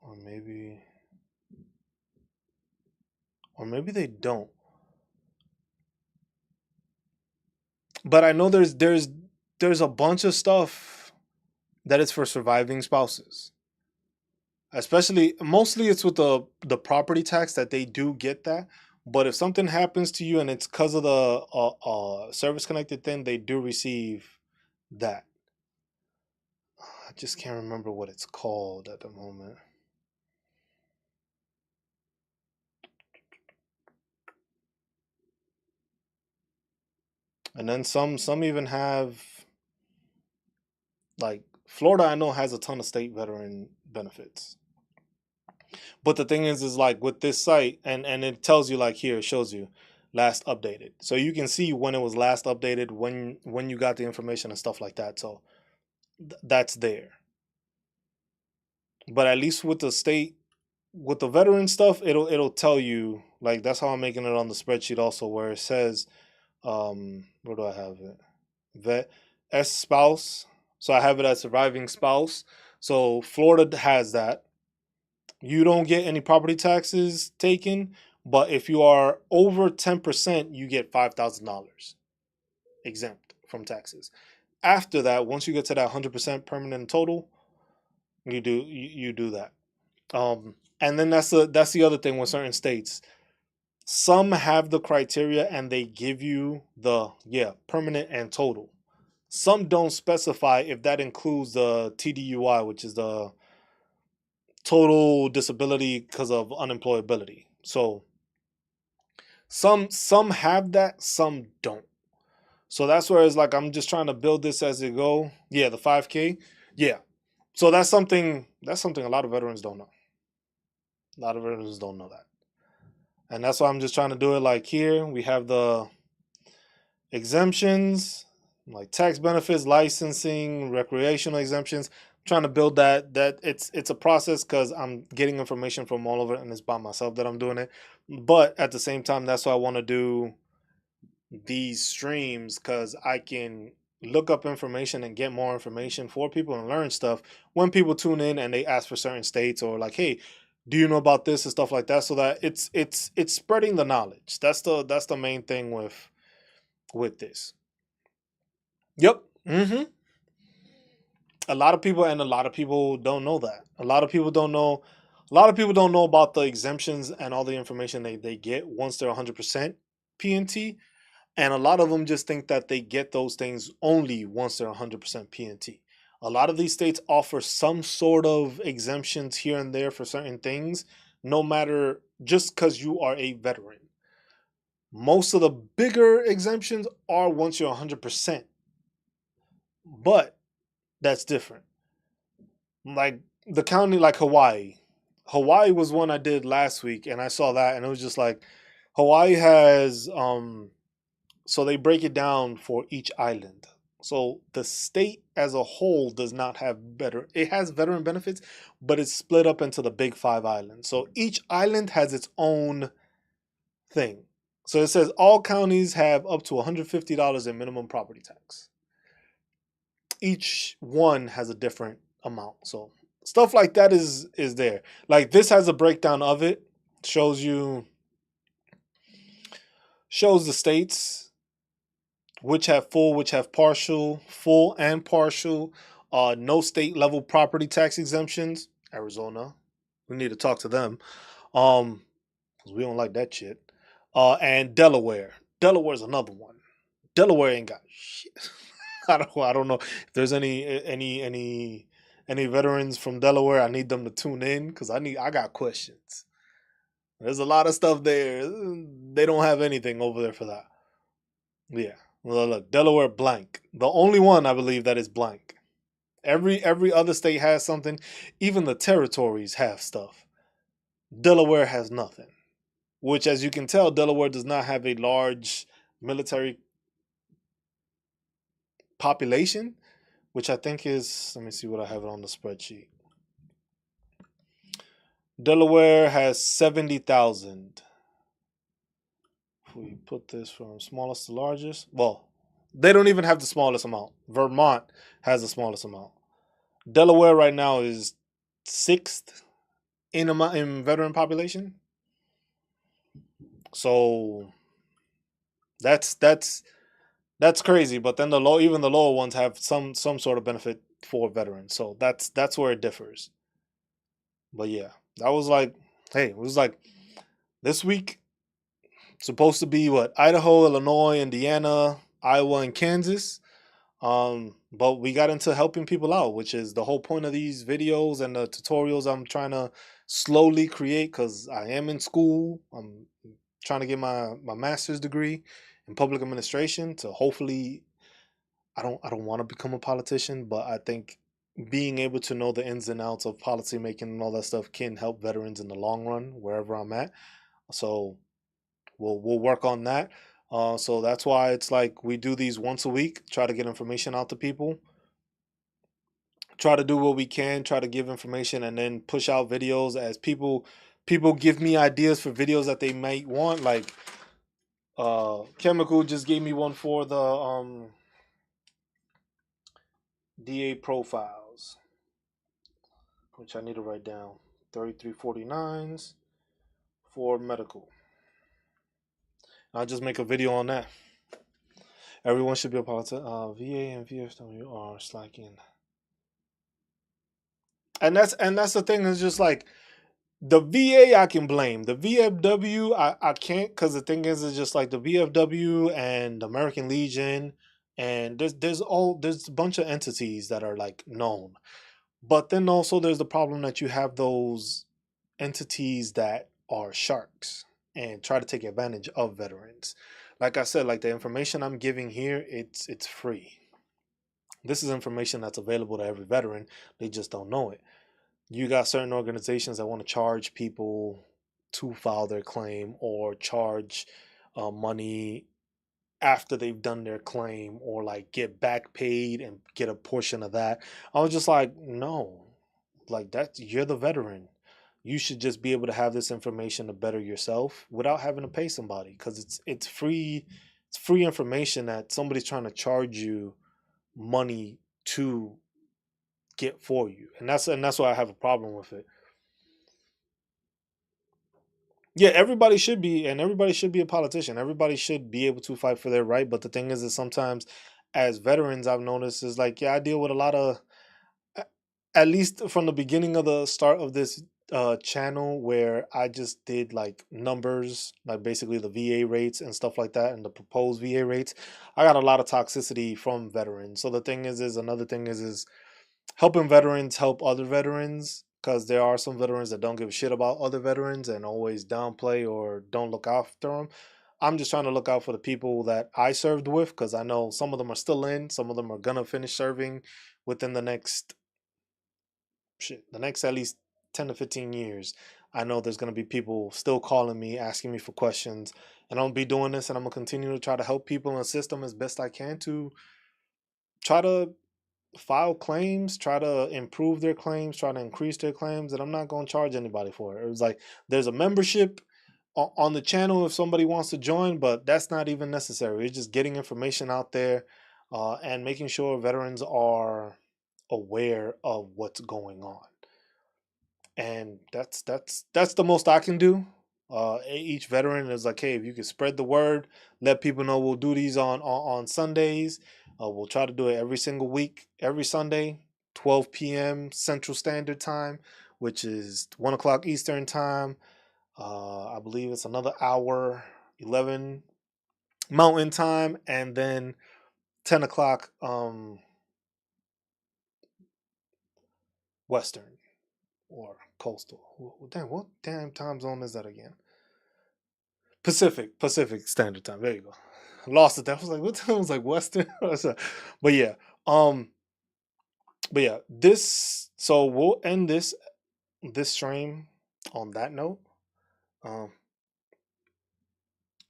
or maybe. or maybe they don't. But I know there's a bunch of stuff that is for surviving spouses. Especially, mostly it's with the property tax that they do get that. But if something happens to you and it's because of the service connected thing, they do receive that. I just can't remember what it's called at the moment. And then some even have, like, Florida. I know has a ton of state veteran benefits. But the thing is like with this site, and it tells you, like, here it shows you last updated, so you can see when it was last updated, when you got the information and stuff like that. So that's there. But at least with the state, with the veteran stuff, it'll tell you, like, that's how I'm making it on the spreadsheet also, where it says, where do I have it? Vet S spouse. So I have it as surviving spouse. So Florida has that. You don't get any property taxes taken, but if you are over 10%, you get $5,000 exempt from taxes. After that, once you get to that 100% permanent total, you do that. And then that's the other thing with certain states. Some have the criteria and they give you the, yeah, permanent and total. Some don't specify if that includes the TDUI, which is the total disability because of unemployability. So some have that, some don't. So that's where it's like I'm just trying to build this as it go. Yeah, the 5K. Yeah. So that's something a lot of veterans don't know. A lot of veterans don't know that. And that's why I'm just trying to do it. Like, here we have the exemptions, like tax benefits, licensing, recreational exemptions. I'm trying to build that it's a process because I'm getting information from all over it and it's by myself that I'm doing it. But at the same time, that's why I want to do these streams, because I can look up information and get more information for people and learn stuff when people tune in and they ask for certain states, or like, hey, do you know about this and stuff like that, so that it's spreading the knowledge. That's the main thing with this. Yep. A lot of people don't know that. A lot of people don't know about the exemptions and all the information they get once they're 100% PNT. And a lot of them just think that they get those things only once they're 100% PNT. A lot of these states offer some sort of exemptions here and there for certain things, no matter, just because you are a veteran. Most of the bigger exemptions are once you're 100%, but that's different. Like the county, like Hawaii. Hawaii was one I did last week, and I saw that, and it was just like, Hawaii has, so they break it down for each island. So the state as a whole does not have better. It has veteran benefits, but it's split up into the big five islands. So each island has its own thing. So it says all counties have up to $150 in minimum property tax. Each one has a different amount. So stuff like that is there. Like, this has a breakdown of it. Shows the states, which have full, which have partial, full and partial. No state level property tax exemptions. Arizona, we need to talk to them, because we don't like that shit. And Delaware. Delaware's another one. Delaware ain't got shit. I don't know if there's any veterans from Delaware. I need them to tune in, because I got questions. There's a lot of stuff there. They don't have anything over there for that. Yeah. Well, look, Delaware blank. The only one I believe that is blank. Every other state has something. Even the territories have stuff. Delaware has nothing. Which, as you can tell, Delaware does not have a large military population, which I think is, let me see what I have it on the spreadsheet. Delaware has 70,000. If we put this from smallest to largest, well, they don't even have the smallest amount. Vermont has the smallest amount. Delaware right now is sixth in veteran population. So that's that's crazy. But then even the lower ones have some sort of benefit for veterans. So that's where it differs. But yeah, that was like, hey, it was like this week supposed to be what, Idaho, Illinois, Indiana, Iowa, and Kansas. But we got into helping people out, which is the whole point of these videos and the tutorials I'm trying to slowly create because I am in school. I'm trying to get my master's degree in public administration to hopefully, I don't want to become a politician, but I think being able to know the ins and outs of policy making and all that stuff can help veterans in the long run wherever I'm at. So we'll work on that. So that's why it's like we do these once a week, try to get information out to people, try to do what we can, try to give information, and then push out videos as people give me ideas for videos that they might want. Like Chemical just gave me one for the DA profiles, which I need to write down. 3349s for medical. I'll just make a video on that. Everyone should be a politician. VA and VFW are slacking. And that's the thing, is just like the VA I can blame. The VFW I can't, because the thing is it's just like the VFW and American Legion, and there's a bunch of entities that are like known. But then also there's the problem that you have those entities that are sharks and try to take advantage of veterans. Like I said, like the information I'm giving here, it's free. This is information that's available to every veteran. They just don't know it. You got certain organizations that want to charge people to file their claim, or charge money after they've done their claim, or like get back paid and get a portion of that. I was just like, no, like that, you're the veteran. You should just be able to have this information to better yourself without having to pay somebody, because it's free. It's free information that somebody's trying to charge you money to get for you, and that's why I have a problem with it. Yeah, everybody should be, and everybody should be a politician. Everybody should be able to fight for their right. But the thing is sometimes, as veterans, I've noticed is like, yeah, I deal with a lot of, at least from the beginning of the start of this channel, where I just did like numbers, like basically the VA rates and stuff like that, and the proposed VA rates. I got a lot of toxicity from veterans. So the thing is another thing is helping veterans help other veterans, because there are some veterans that don't give a shit about other veterans and always downplay or don't look after them. I'm just trying to look out for the people that I served with, because I know some of them are still in, some of them are gonna finish serving within the next at least 10 to 15 years. I know there's gonna be people still calling me, asking me for questions, and I'm gonna be doing this, and I'm gonna continue to try to help people and assist them as best I can to try to file claims, try to improve their claims, try to increase their claims, and I'm not going to charge anybody for it. It was like there's a membership on the channel if somebody wants to join, but that's not even necessary. It's just getting information out there, and making sure veterans are aware of what's going on. And that's the most I can do. Each veteran is like, hey, if you can spread the word, let people know we'll do these on Sundays. We'll try to do it every single week, every Sunday, 12 p.m. Central Standard Time, which is 1 o'clock Eastern Time. I believe it's another hour, 11 Mountain Time, and then 10 o'clock Western or Coastal. Damn, what damn time zone is that again? Pacific Standard Time. There you go. Lost it. I was like, what time was like Western? But yeah, um, but yeah, this. So we'll end this stream on that note. Um,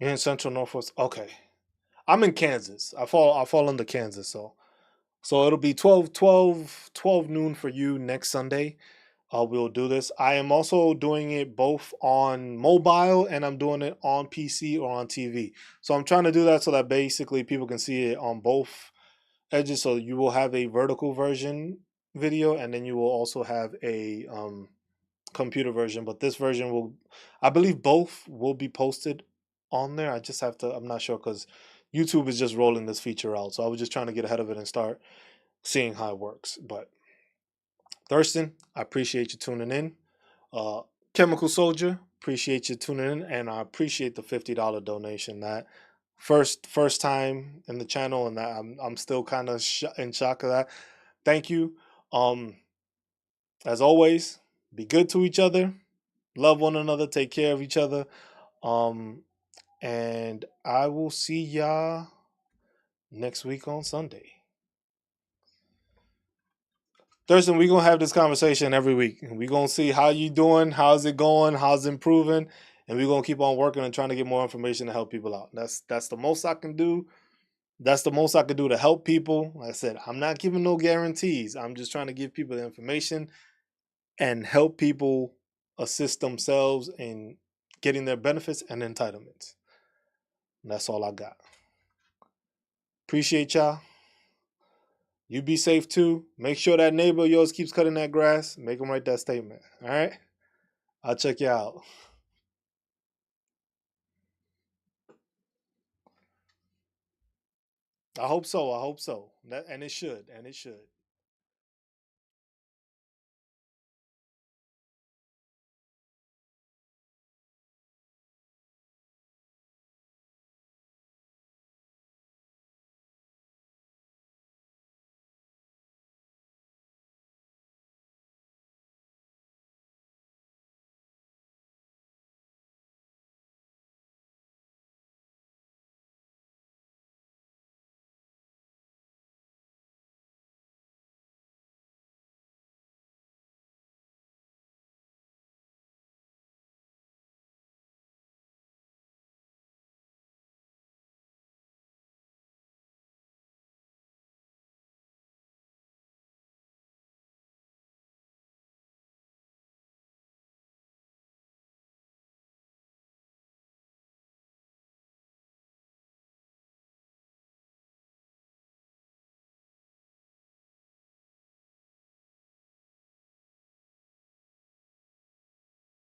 you're in Central Northwest. Okay, I'm in Kansas. I fall into Kansas. So it'll be 12 noon for you next Sunday. We'll do this. I am also doing it both on mobile, and I'm doing it on PC or on TV. So I'm trying to do that so that basically people can see it on both edges. So you will have a vertical version video, and then you will also have a computer version. But this version will, I believe, both will be posted on there. I just have to. I'm not sure because YouTube is just rolling this feature out. So I was just trying to get ahead of it and start seeing how it works. But Thurston, I appreciate you tuning in. Uh, Chemical Soldier, appreciate you tuning in, and I appreciate the $50 donation. That first time in the channel, and that I'm still kind of in shock of that. Thank you. Um, as always, be good to each other, love one another, take care of each other. Um, and I will see y'all next week on Sunday. Thurston, we're gonna have this conversation every week. We're gonna see how you doing, how's it going, how's it improving, and we're gonna keep on working and trying to get more information to help people out. That's the most I can do. That's the most I can do to help people. Like I said, I'm not giving no guarantees. I'm just trying to give people the information and help people assist themselves in getting their benefits and entitlements. And that's all I got. Appreciate y'all. You be safe too. Make sure that neighbor of yours keeps cutting that grass. Make them write that statement. All right? I'll check you out. I hope so. I hope so. And it should. And it should.